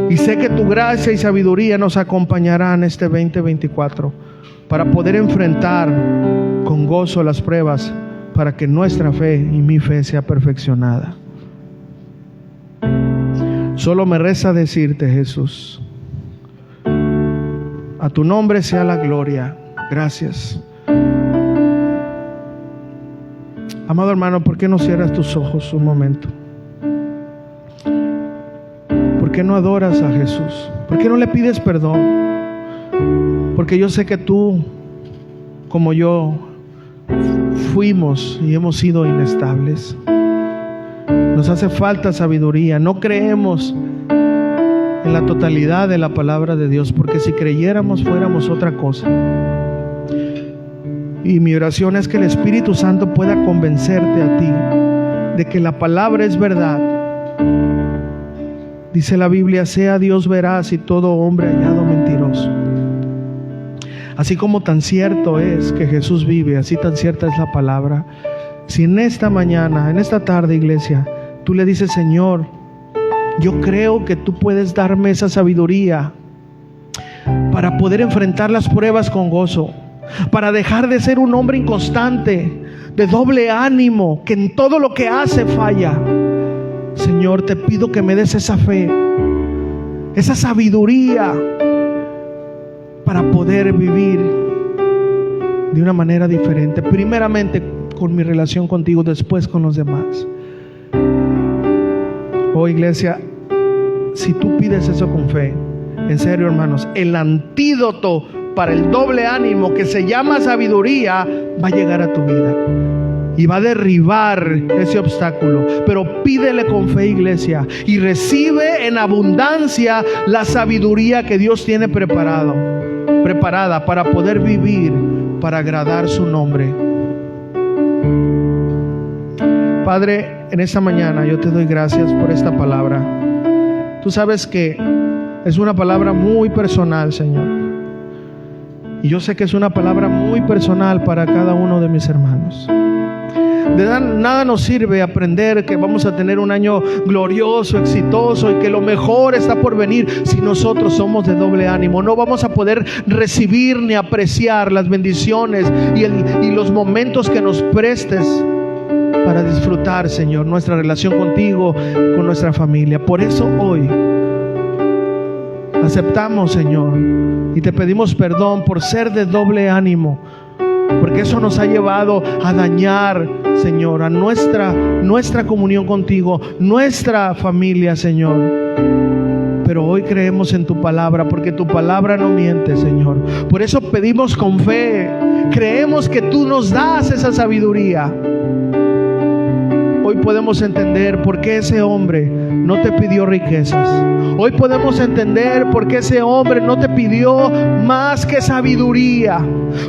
Y sé que tu gracia y sabiduría nos acompañarán este 2024 para poder enfrentar con gozo las pruebas, para que nuestra fe y mi fe sea perfeccionada. Solo me resta decirte, Jesús, a tu nombre sea la gloria. Gracias. Amado hermano, ¿por qué no cierras tus ojos un momento? ¿Por qué no adoras a Jesús? ¿Por qué no le pides perdón? Porque yo sé que tú, como yo, fuimos y hemos sido inestables. Nos hace falta sabiduría. No creemos en la totalidad de la palabra de Dios, porque si creyéramos fuéramos otra cosa. Y mi oración es que el Espíritu Santo pueda convencerte a ti de que la palabra es verdad. Dice la Biblia: sea Dios veraz y todo hombre hallado mentiroso. Así como tan cierto es que Jesús vive, así tan cierta es la palabra. Si en esta mañana, en esta tarde, iglesia, tú le dices: Señor, yo creo que tú puedes darme esa sabiduría para poder enfrentar las pruebas con gozo, para dejar de ser un hombre inconstante, de doble ánimo, que en todo lo que hace falla. Señor, te pido que me des esa fe, esa sabiduría para poder vivir de una manera diferente. Primeramente con mi relación contigo, después con los demás. Oh, iglesia, si tú pides eso con fe, en serio, hermanos, el antídoto para el doble ánimo que se llama sabiduría va a llegar a tu vida y va a derribar ese obstáculo. Pero pídele con fe, iglesia, y recibe en abundancia la sabiduría que Dios tiene preparada para poder vivir, para agradar su nombre. Padre, en esta mañana yo te doy gracias por esta palabra. Tú sabes que es una palabra muy personal, Señor. Y yo sé que es una palabra muy personal para cada uno de mis hermanos. De nada nos sirve aprender que vamos a tener un año glorioso, exitoso, y que lo mejor está por venir si nosotros somos de doble ánimo. No vamos a poder recibir ni apreciar las bendiciones y los momentos que nos prestes para disfrutar, Señor, nuestra relación contigo, con nuestra familia. Por eso hoy aceptamos, Señor, y te pedimos perdón por ser de doble ánimo, porque eso nos ha llevado a dañar, Señor, a nuestra comunión contigo, nuestra familia, Señor. Pero hoy creemos en tu palabra, porque tu palabra no miente, Señor. Por eso pedimos con fe, creemos que tú nos das esa sabiduría. Hoy podemos entender por qué ese hombre no te pidió riquezas. Hoy podemos entender por qué ese hombre no te pidió más que sabiduría.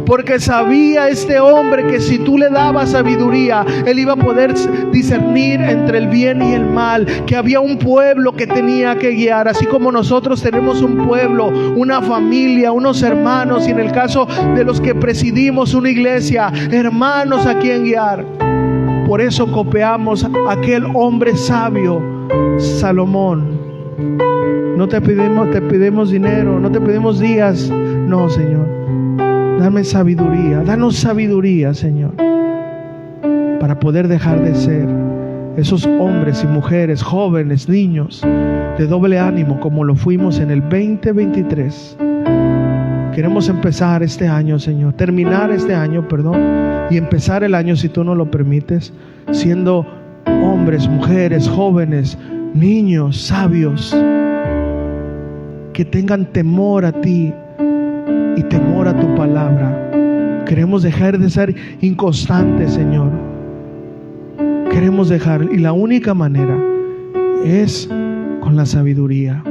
Porque sabía este hombre que si tú le dabas sabiduría, él iba a poder discernir entre el bien y el mal. Que había un pueblo que tenía que guiar. Así como nosotros tenemos un pueblo, una familia, unos hermanos. Y en el caso de los que presidimos una iglesia, hermanos a quien guiar. Por eso copiamos a aquel hombre sabio, Salomón. No te pedimos dinero, no te pedimos días. No, Señor. Dame sabiduría, danos sabiduría, Señor, para poder dejar de ser esos hombres y mujeres, jóvenes, niños, de doble ánimo como lo fuimos en el 2023. Queremos empezar este año, Señor, terminar este año, y empezar el año, si tú nos lo permites, siendo hombres, mujeres, jóvenes, niños, sabios, que tengan temor a ti y temor a tu palabra. Queremos dejar de ser inconstantes, Señor. Queremos dejar, y la única manera es con la sabiduría.